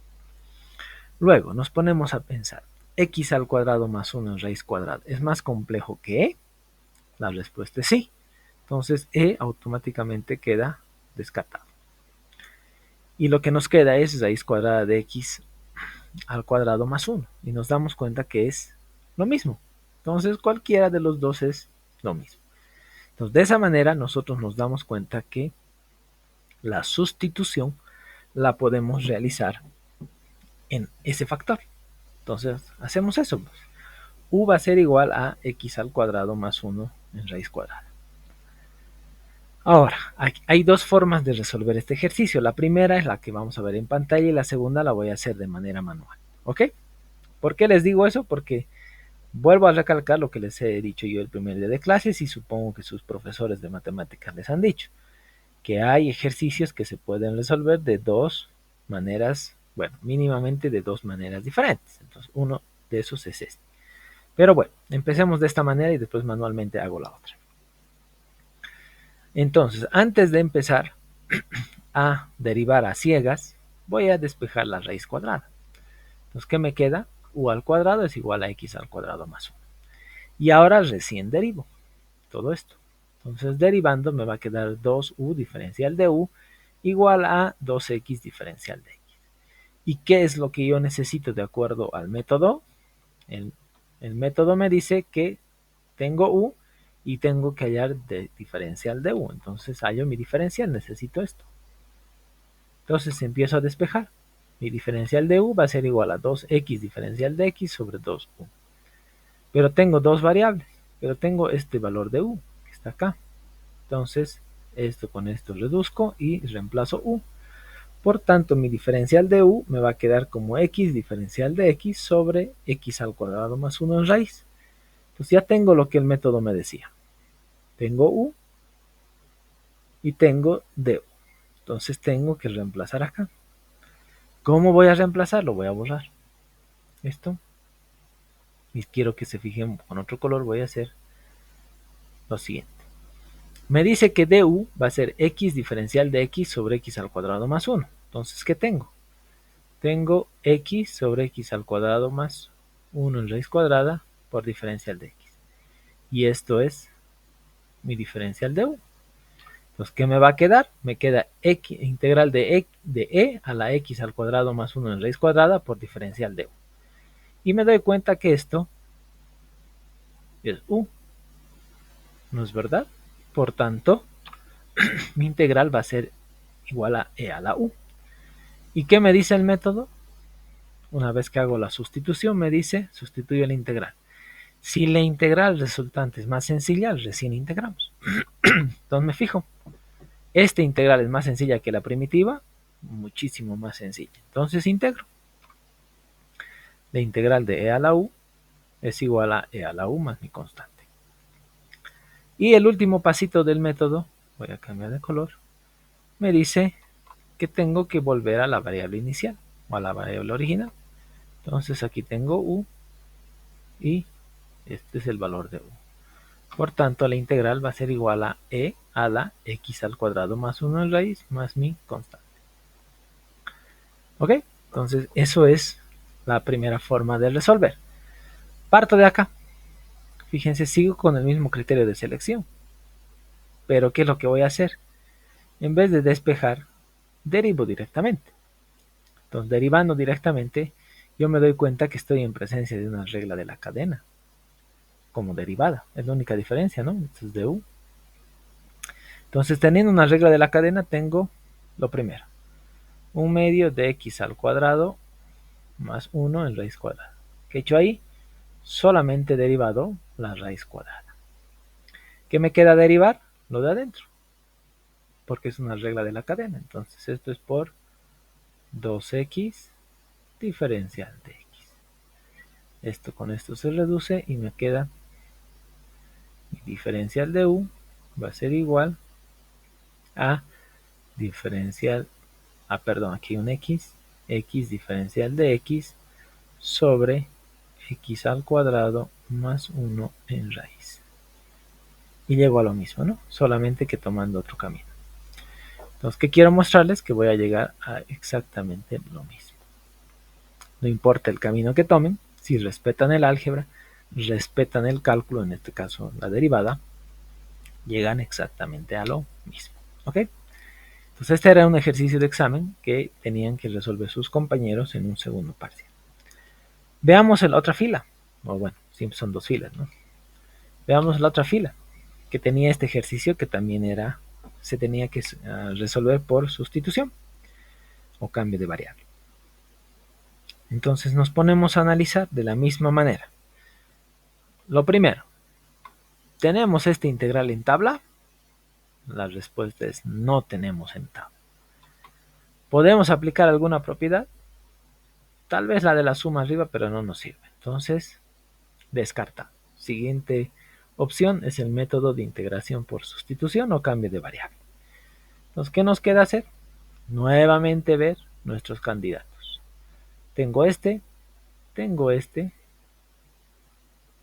Luego, nos ponemos a pensar, x al cuadrado más 1 en raíz cuadrada, ¿es más complejo que e? La respuesta es sí. Entonces, e automáticamente queda descartado. Y lo que nos queda es raíz cuadrada de x al cuadrado más 1. Y nos damos cuenta que es lo mismo. Entonces, cualquiera de los dos es lo mismo. Entonces, de esa manera, nosotros nos damos cuenta que la sustitución la podemos realizar en ese factor. Entonces, hacemos eso. U va a ser igual a x al cuadrado más 1 en raíz cuadrada. Ahora, hay dos formas de resolver este ejercicio. La primera es la que vamos a ver en pantalla y la segunda la voy a hacer de manera manual. ¿Ok? ¿Por qué les digo eso? Porque vuelvo a recalcar lo que les he dicho yo el primer día de clases, y supongo que sus profesores de matemáticas les han dicho, que hay ejercicios que se pueden resolver de dos maneras, bueno, mínimamente de dos maneras diferentes. Entonces, uno de esos es este. Pero bueno, empecemos de esta manera y después manualmente hago la otra. Entonces, antes de empezar a derivar a ciegas, voy a despejar la raíz cuadrada. Entonces, ¿qué me queda? U al cuadrado es igual a x al cuadrado más 1. Y ahora recién derivo todo esto. Entonces, derivando me va a quedar 2u diferencial de u igual a 2x diferencial de x. ¿Y qué es lo que yo necesito de acuerdo al método? El método me dice que tengo u y tengo que hallar de diferencial de u. Entonces hallo mi diferencial, necesito esto. Entonces empiezo a despejar. Mi diferencial de u va a ser igual a 2x diferencial de x sobre 2u. Pero tengo dos variables, pero tengo este valor de u, que está acá. Entonces, esto con esto reduzco y reemplazo u. Por tanto, mi diferencial de u me va a quedar como x diferencial de x sobre x al cuadrado más 1 en raíz. Entonces ya tengo lo que el método me decía. Tengo u y tengo du. Entonces tengo que reemplazar acá. ¿Cómo voy a reemplazarlo? Voy a borrar esto. Y quiero que se fijen con otro color. Voy a hacer lo siguiente. Me dice que du va a ser x diferencial de x sobre x al cuadrado más 1. Entonces, ¿qué tengo? Tengo x sobre x al cuadrado más 1 en raíz cuadrada por diferencial de x. Y esto es mi diferencial de u. Entonces, ¿qué me va a quedar? Me queda x, integral de e a la x al cuadrado más 1 en raíz cuadrada por diferencial de u. Y me doy cuenta que esto es u. ¿No es verdad? Por tanto, mi integral va a ser igual a e a la u. ¿Y qué me dice el método? Una vez que hago la sustitución, me dice, sustituyo la integral. Si la integral resultante es más sencilla, recién integramos. Entonces me fijo, esta integral es más sencilla que la primitiva, muchísimo más sencilla. Entonces integro. La integral de e a la u es igual a e a la u más mi constante. Y el último pasito del método, voy a cambiar de color, me dice que tengo que volver a la variable inicial o a la variable original. Entonces aquí tengo u y este es el valor de u. Por tanto, la integral va a ser igual a e a la x al cuadrado más 1 en raíz más mi constante. ¿Ok? Entonces, eso es la primera forma de resolver. Parto de acá. Fíjense, sigo con el mismo criterio de selección. Pero, ¿qué es lo que voy a hacer? En vez de despejar, derivo directamente. Entonces, derivando directamente, yo me doy cuenta que estoy en presencia de una regla de la cadena como derivada. Es la única diferencia, ¿no? Esto es de u. Entonces, teniendo una regla de la cadena, tengo lo primero. 1 medio de x al cuadrado más 1 en raíz cuadrada. ¿Qué he hecho ahí? Solamente derivado la raíz cuadrada. ¿Qué me queda derivar? lo de adentro, porque es una regla de la cadena. Entonces esto es por 2x diferencial de x. Esto con esto se reduce y me queda mi diferencial de u va a ser igual a diferencial, perdón, aquí un x diferencial de x sobre x al cuadrado más 1 en raíz. Y llego a lo mismo, ¿no? Solamente que tomando otro camino. Entonces, ¿qué quiero mostrarles? Que voy a llegar a exactamente lo mismo. No importa el camino que tomen, si respetan el álgebra, respetan el cálculo, en este caso la derivada, llegan exactamente a lo mismo. ¿Ok? Entonces este era un ejercicio de examen que tenían que resolver sus compañeros en un segundo parcial. Veamos la otra fila, o bueno, siempre son dos filas, ¿no? Veamos la otra fila, que tenía este ejercicio que también se tenía que resolver por sustitución o cambio de variable. Entonces nos ponemos a analizar de la misma manera. Lo primero, ¿tenemos este integral en tabla? La respuesta es no tenemos en tabla. ¿Podemos aplicar alguna propiedad? Tal vez la de la suma arriba, pero no nos sirve. Entonces, descarta. Siguiente opción es el método de integración por sustitución o cambio de variable. Entonces, ¿qué nos queda hacer? Nuevamente ver nuestros candidatos. Tengo este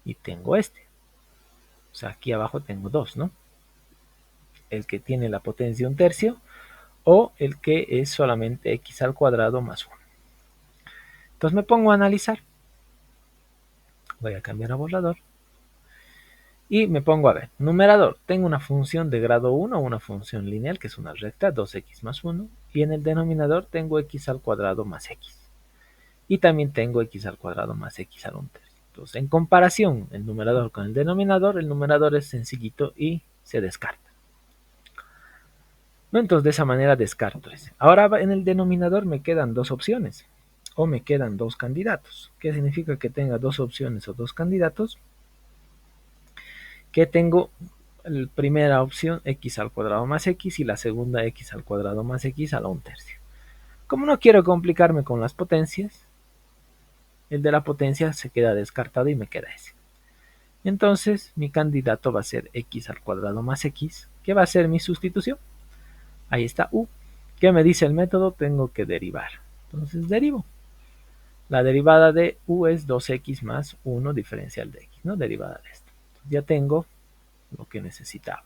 y tengo este. O sea, aquí abajo tengo dos, ¿no? El que tiene la potencia 1/3 o el que es solamente x al cuadrado más 1. Entonces me pongo a analizar. Voy a cambiar a borrador. Y me pongo a ver. Numerador. Tengo una función de grado 1, una función lineal, que es una recta, 2x más 1. Y en el denominador tengo x al cuadrado más x. Y también tengo x al cuadrado más x al 1/3. Entonces, en comparación el numerador con el numerador es sencillito y se descarta. ¿No? Entonces, de esa manera descarto ese. Ahora en el denominador me quedan dos opciones. O me quedan dos candidatos. ¿Qué significa que tenga dos opciones o dos candidatos? Que tengo la primera opción x al cuadrado más x y la segunda x al cuadrado más x a la 1/3. Como no quiero complicarme con las potencias, el de la potencia se queda descartado y me queda ese. Entonces mi candidato va a ser x al cuadrado más x, que va a ser mi sustitución. Ahí está u. ¿Qué me dice el método? Tengo que derivar. Entonces derivo. La derivada de u es 2x más 1 diferencial de x, ¿no? Derivada de esto. Ya tengo lo que necesitaba.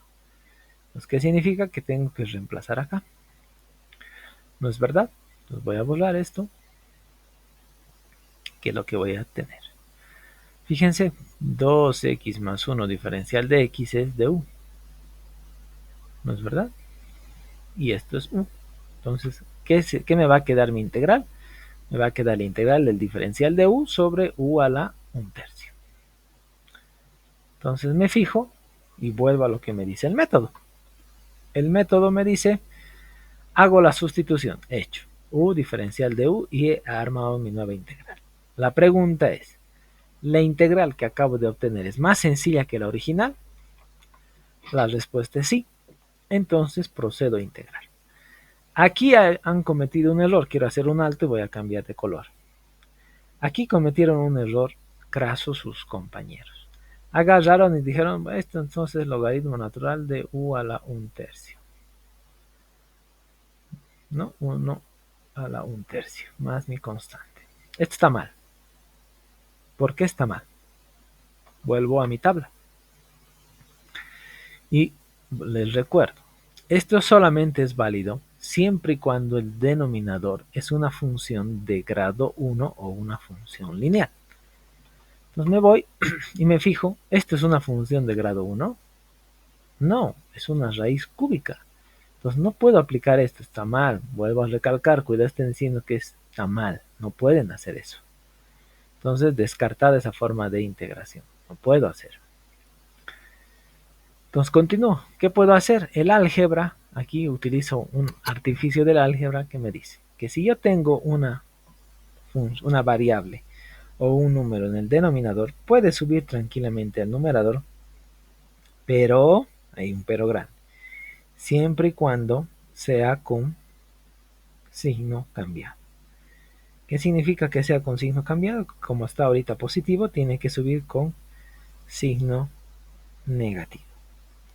Entonces, ¿qué significa? Que tengo que reemplazar acá. ¿No es verdad? Entonces voy a borrar esto, que es lo que voy a tener. Fíjense, 2x más 1 diferencial de x es de u. ¿No es verdad? Y esto es u. Entonces, ¿qué me va a quedar mi integral? Me va a quedar la integral del diferencial de u sobre u a la 1/3. Entonces me fijo y vuelvo a lo que me dice el método. El método me dice, hago la sustitución, hecho, u diferencial de u y he armado mi nueva integral. La pregunta es, ¿la integral que acabo de obtener es más sencilla que la original? La respuesta es sí. Entonces procedo a integrar. Aquí han cometido un error, quiero hacer un alto y voy a cambiar de color. Aquí cometieron un error craso sus compañeros. Agarraron y dijeron, esto entonces es logaritmo natural de u a la 1/3. ¿No? 1 a la 1/3 más mi constante. Esto está mal. ¿Por qué está mal? Vuelvo a mi tabla. Y les recuerdo, esto solamente es válido siempre y cuando el denominador es una función de grado 1 o una función lineal. Entonces me voy y me fijo, ¿esto es una función de grado 1? No, es una raíz cúbica. Entonces no puedo aplicar esto, está mal. Vuelvo a recalcar, cuidado, estén diciendo que está mal. No pueden hacer eso. Entonces descartar esa forma de integración. No puedo hacer. Entonces continúo. ¿Qué puedo hacer? El álgebra, aquí utilizo un artificio del álgebra que me dice que si yo tengo una variable o un número en el denominador, puede subir tranquilamente al numerador, pero hay un pero grande. siempre y cuando sea con signo cambiado. ¿Qué significa que sea con signo cambiado? Como está ahorita positivo, tiene que subir con signo negativo,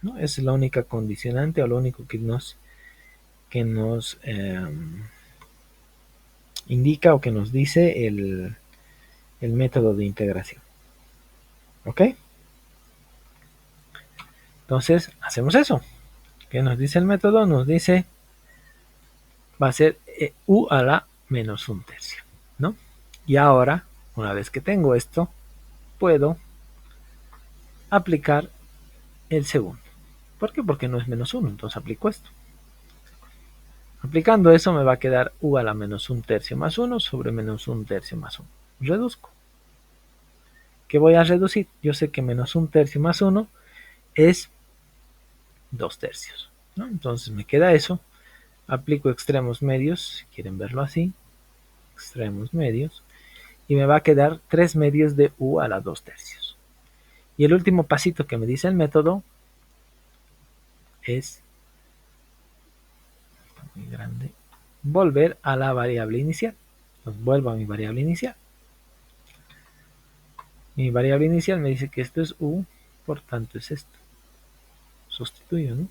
¿no? Esa es la única condicionante o lo único que nos indica o que nos dice el método de integración. ¿Ok? Entonces, hacemos eso. ¿Qué nos dice el método? Nos dice, va a ser u a la menos un tercio, ¿no? Y ahora, una vez que tengo esto, puedo aplicar el segundo. ¿Por qué? Porque no es menos 1, entonces aplico esto. Aplicando eso me va a quedar u a la menos un tercio más 1 sobre menos un tercio más 1. Reduzco. ¿Qué voy a reducir? Yo sé que menos un tercio más 1 es 2 tercios, ¿no? Entonces me queda eso. Aplico extremos medios, si quieren verlo así. Extremos medios. Y me va a quedar 3 medios de u a la 2 tercios. Y el último pasito que me dice el método es muy grande, volver a la variable inicial. Entonces vuelvo a mi variable inicial. Mi variable inicial me dice que esto es u, por tanto es esto. Sustituyo, ¿no?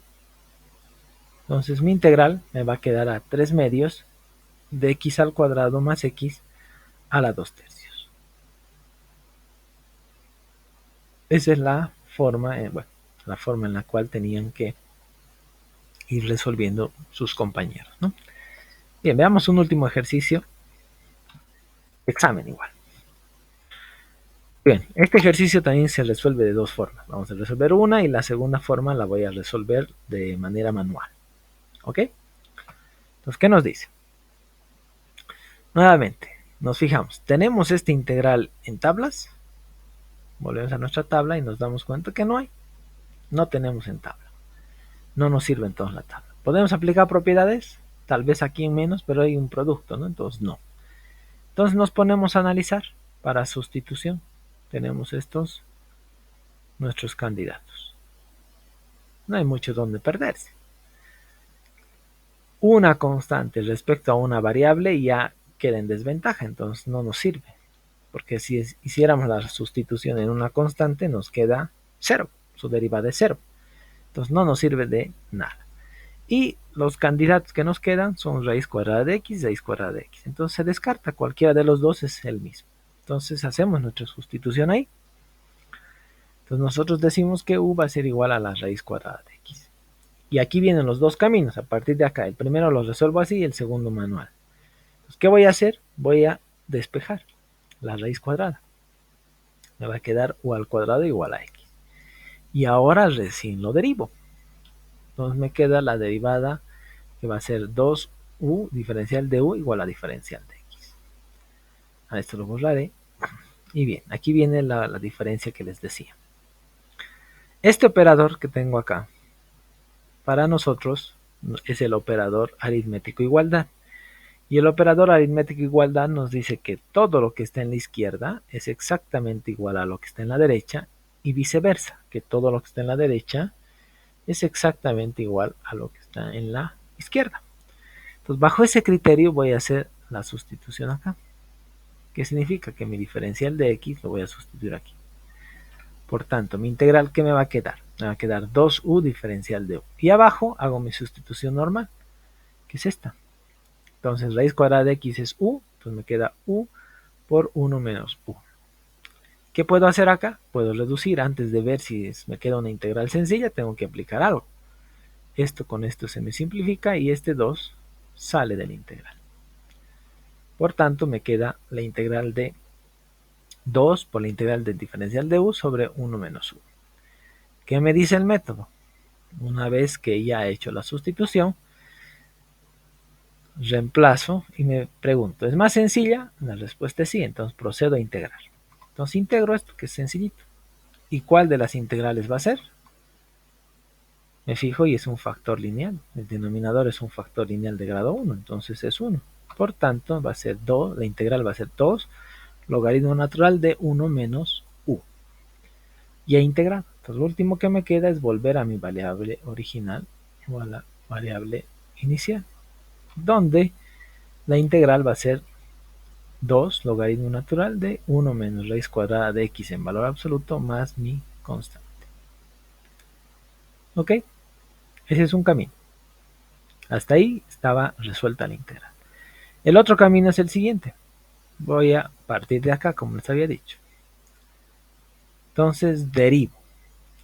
Entonces mi integral me va a quedar a 3 medios de x al cuadrado más x a la 2 tercios. Esa es la forma, la forma en la cual tenían que ir resolviendo sus compañeros, ¿no? Bien, veamos un último ejercicio. Examen igual. Bien, este ejercicio también se resuelve de dos formas. Vamos a resolver una y la segunda forma la voy a resolver de manera manual. ¿Ok? Entonces, ¿qué nos dice? Nuevamente, nos fijamos. Tenemos este integral en tablas. Volvemos a nuestra tabla y nos damos cuenta que no hay. No tenemos en tabla. No nos sirve entonces la tabla. ¿Podemos aplicar propiedades? Tal vez aquí en menos, pero hay un producto, ¿no? Entonces no. Entonces nos ponemos a analizar para sustitución. Tenemos estos nuestros candidatos. No hay mucho donde perderse. Una constante respecto a una variable ya queda en desventaja, entonces no nos sirve. Porque si hiciéramos la sustitución en una constante nos queda 0, su derivada es 0. Entonces no nos sirve de nada. Y los candidatos que nos quedan son raíz cuadrada de x, raíz cuadrada de x. Entonces se descarta, cualquiera de los dos es el mismo. Entonces hacemos nuestra sustitución ahí. Entonces nosotros decimos que u va a ser igual a la raíz cuadrada de x. Y aquí vienen los dos caminos, a partir de acá. El primero lo resuelvo así y el segundo manual. Entonces, ¿qué voy a hacer? Voy a despejar la raíz cuadrada. Me va a quedar u al cuadrado igual a x. Y ahora recién lo derivo. Entonces me queda la derivada que va a ser 2u diferencial de u igual a diferencial de x. A esto lo borraré. Y bien, aquí viene la diferencia que les decía. Este operador que tengo acá, para nosotros es el operador aritmético igualdad. Y el operador aritmético igualdad nos dice que todo lo que está en la izquierda es exactamente igual a lo que está en la derecha y viceversa, que todo lo que está en la derecha es exactamente igual a lo que está en la izquierda. Entonces, bajo ese criterio voy a hacer la sustitución acá. ¿Qué significa? Que mi diferencial de x lo voy a sustituir aquí. Por tanto, mi integral, ¿qué me va a quedar? Me va a quedar 2u diferencial de u. Y abajo hago mi sustitución normal, que es esta. Entonces, raíz cuadrada de x es u, entonces me queda u por 1 menos u. ¿Qué puedo hacer acá? Puedo reducir. Antes de ver si me queda una integral sencilla, tengo que aplicar algo. Esto con esto se me simplifica y este 2 sale de la integral. Por tanto, me queda la integral de 2 por la integral del diferencial de u sobre 1 menos u. ¿Qué me dice el método? Una vez que ya he hecho la sustitución, reemplazo y me pregunto, ¿es más sencilla? La respuesta es sí, entonces procedo a integrar. Entonces integro esto, que es sencillito. ¿Y cuál de las integrales va a ser? Me fijo y es un factor lineal. El denominador es un factor lineal de grado 1, entonces es 1. Por tanto, va a ser 2, la integral va a ser 2 logaritmo natural de 1 menos u. Y a integrar. Entonces lo último que me queda es volver a mi variable original, o a la variable inicial, donde la integral va a ser 2 logaritmo natural de 1 menos raíz cuadrada de x en valor absoluto más mi constante. ¿Ok? Ese es un camino. Hasta ahí estaba resuelta la integral. El otro camino es el siguiente. Voy a partir de acá, como les había dicho. Entonces derivo.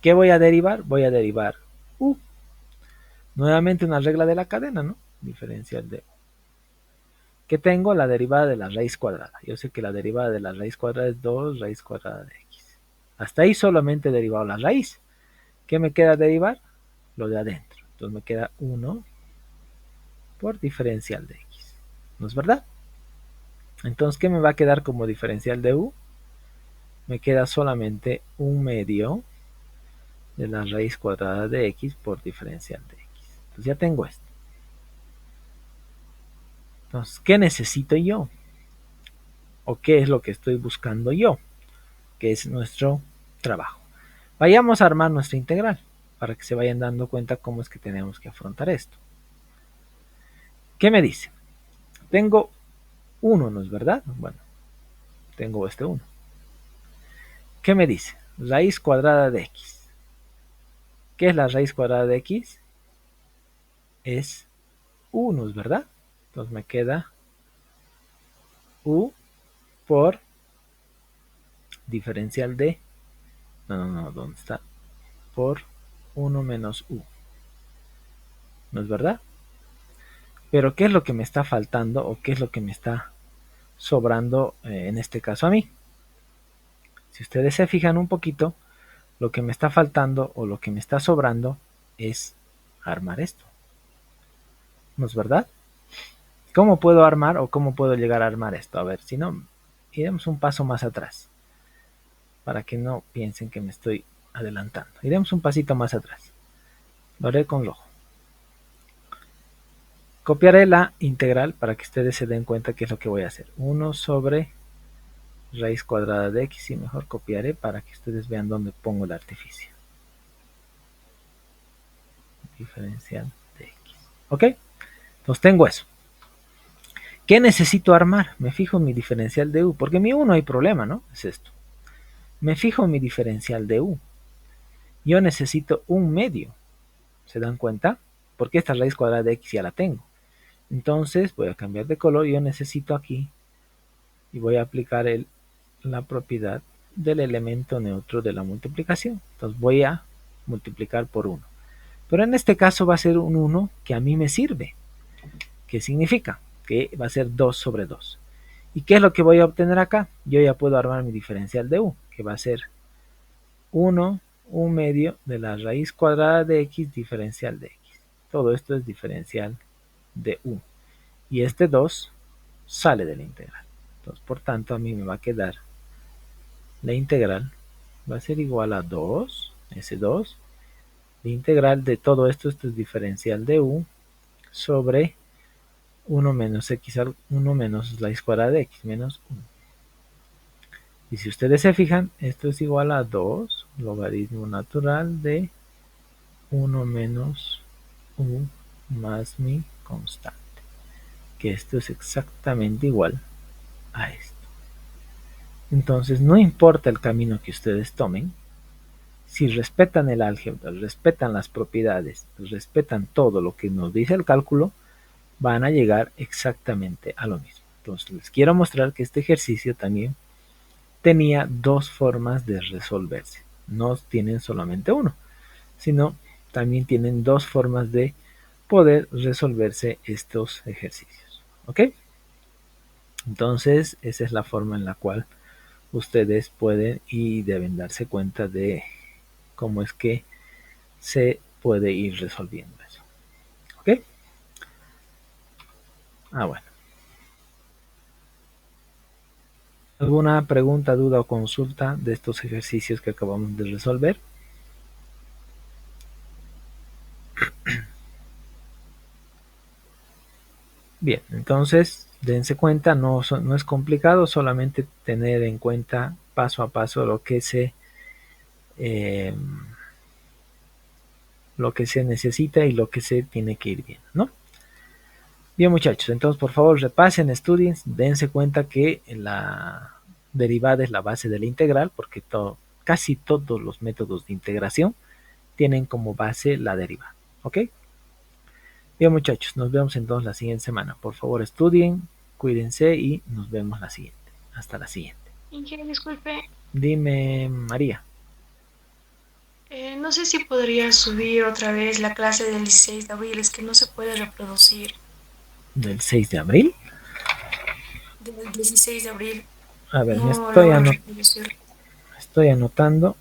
¿Qué voy a derivar? Voy a derivar u. Nuevamente una regla de la cadena, ¿no? Diferencial de u. ¿Qué tengo? La derivada de la raíz cuadrada. Yo sé que la derivada de la raíz cuadrada es 2 raíz cuadrada de x. Hasta ahí solamente he derivado la raíz. ¿Qué me queda derivar? Lo de adentro. Entonces me queda 1 por diferencial de x. ¿No es verdad? Entonces, ¿qué me va a quedar como diferencial de u? Me queda solamente 1/2 de la raíz cuadrada de x por diferencial de x. Entonces ya tengo esto. Entonces, ¿qué necesito yo? ¿O qué es lo que estoy buscando yo? Que es nuestro trabajo. Vayamos a armar nuestra integral para que se vayan dando cuenta cómo es que tenemos que afrontar esto. ¿Qué me dice? Tengo 1, ¿no es verdad? Bueno, tengo este 1. ¿Qué me dice? Raíz cuadrada de x. ¿Qué es la raíz cuadrada de x? Es 1, ¿es verdad? Entonces me queda u por diferencial de... No, ¿dónde está? Por 1 menos u. ¿No es verdad? Pero ¿qué es lo que me está faltando o qué es lo que me está sobrando en este caso a mí? Si ustedes se fijan un poquito, lo que me está faltando o lo que me está sobrando es armar esto. ¿No es verdad? ¿Cómo puedo armar o cómo puedo llegar a armar esto? A ver, si no, iremos un paso más atrás, para que no piensen que me estoy adelantando. Iremos un pasito más atrás. Lo haré con rojo. Copiaré la integral para que ustedes se den cuenta qué es lo que voy a hacer. 1 sobre raíz cuadrada de x, y mejor copiaré para que ustedes vean dónde pongo el artificio. Diferencial de x. ¿Ok? Entonces tengo eso. ¿Qué necesito armar? Me fijo en mi diferencial de u, porque mi u no hay problema, ¿no? Es esto. Me fijo en mi diferencial de u. Yo necesito 1/2. ¿Se dan cuenta? Porque esta raíz cuadrada de x ya la tengo. Entonces voy a cambiar de color. Yo necesito aquí y voy a aplicar la propiedad del elemento neutro de la multiplicación. Entonces voy a multiplicar por 1. Pero en este caso va a ser un 1 que a mí me sirve. ¿Qué significa? Que va a ser 2 sobre 2. ¿Y qué es lo que voy a obtener acá? Yo ya puedo armar mi diferencial de u, que va a ser 1/2 de la raíz cuadrada de x diferencial de x. Todo esto es diferencial de u. Y este 2 sale de la integral. Entonces, por tanto, a mí me va a quedar la integral, va a ser igual a 2, ese 2. La integral de todo esto es diferencial de u sobre 1 menos x, 1 menos raíz cuadrada de x menos 1. Y si ustedes se fijan, esto es igual a 2 logaritmo natural de 1 menos u más mi constante. Que esto es exactamente igual a esto. Entonces, no importa el camino que ustedes tomen, si respetan el álgebra, respetan las propiedades, respetan todo lo que nos dice el cálculo, van a llegar exactamente a lo mismo. Entonces, les quiero mostrar que este ejercicio también tenía dos formas de resolverse. No tienen solamente uno, sino también tienen dos formas de poder resolverse estos ejercicios. ¿Ok? Entonces, esa es la forma en la cual ustedes pueden y deben darse cuenta de cómo es que se puede ir resolviendo eso. ¿Ok? Bueno. ¿Alguna pregunta, duda o consulta de estos ejercicios que acabamos de resolver? Bien, entonces dense cuenta, no es complicado, solamente tener en cuenta paso a paso lo que se lo que se necesita y lo que se tiene que ir viendo, ¿no? Bien, muchachos, entonces por favor repasen, estudien, dense cuenta que la derivada es la base de la integral, porque casi todos los métodos de integración tienen como base la derivada, ¿ok? Bien, muchachos, nos vemos entonces la siguiente semana. Por favor, estudien, cuídense y nos vemos la siguiente. Hasta la siguiente. Inge, disculpe, Dime, María. no sé si podría subir otra vez la clase del 16 de abril, es que no se puede reproducir. ¿Del 6 de abril? Del 16 de abril, A ver, no logro reproducir. estoy anotando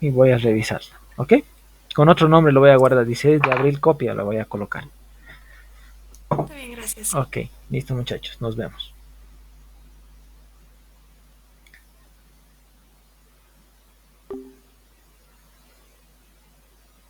y voy a revisarla, ¿ok? Con otro nombre lo voy a guardar, 16 de abril copia, lo voy a colocar. Está bien, gracias. Ok, listo muchachos, nos vemos.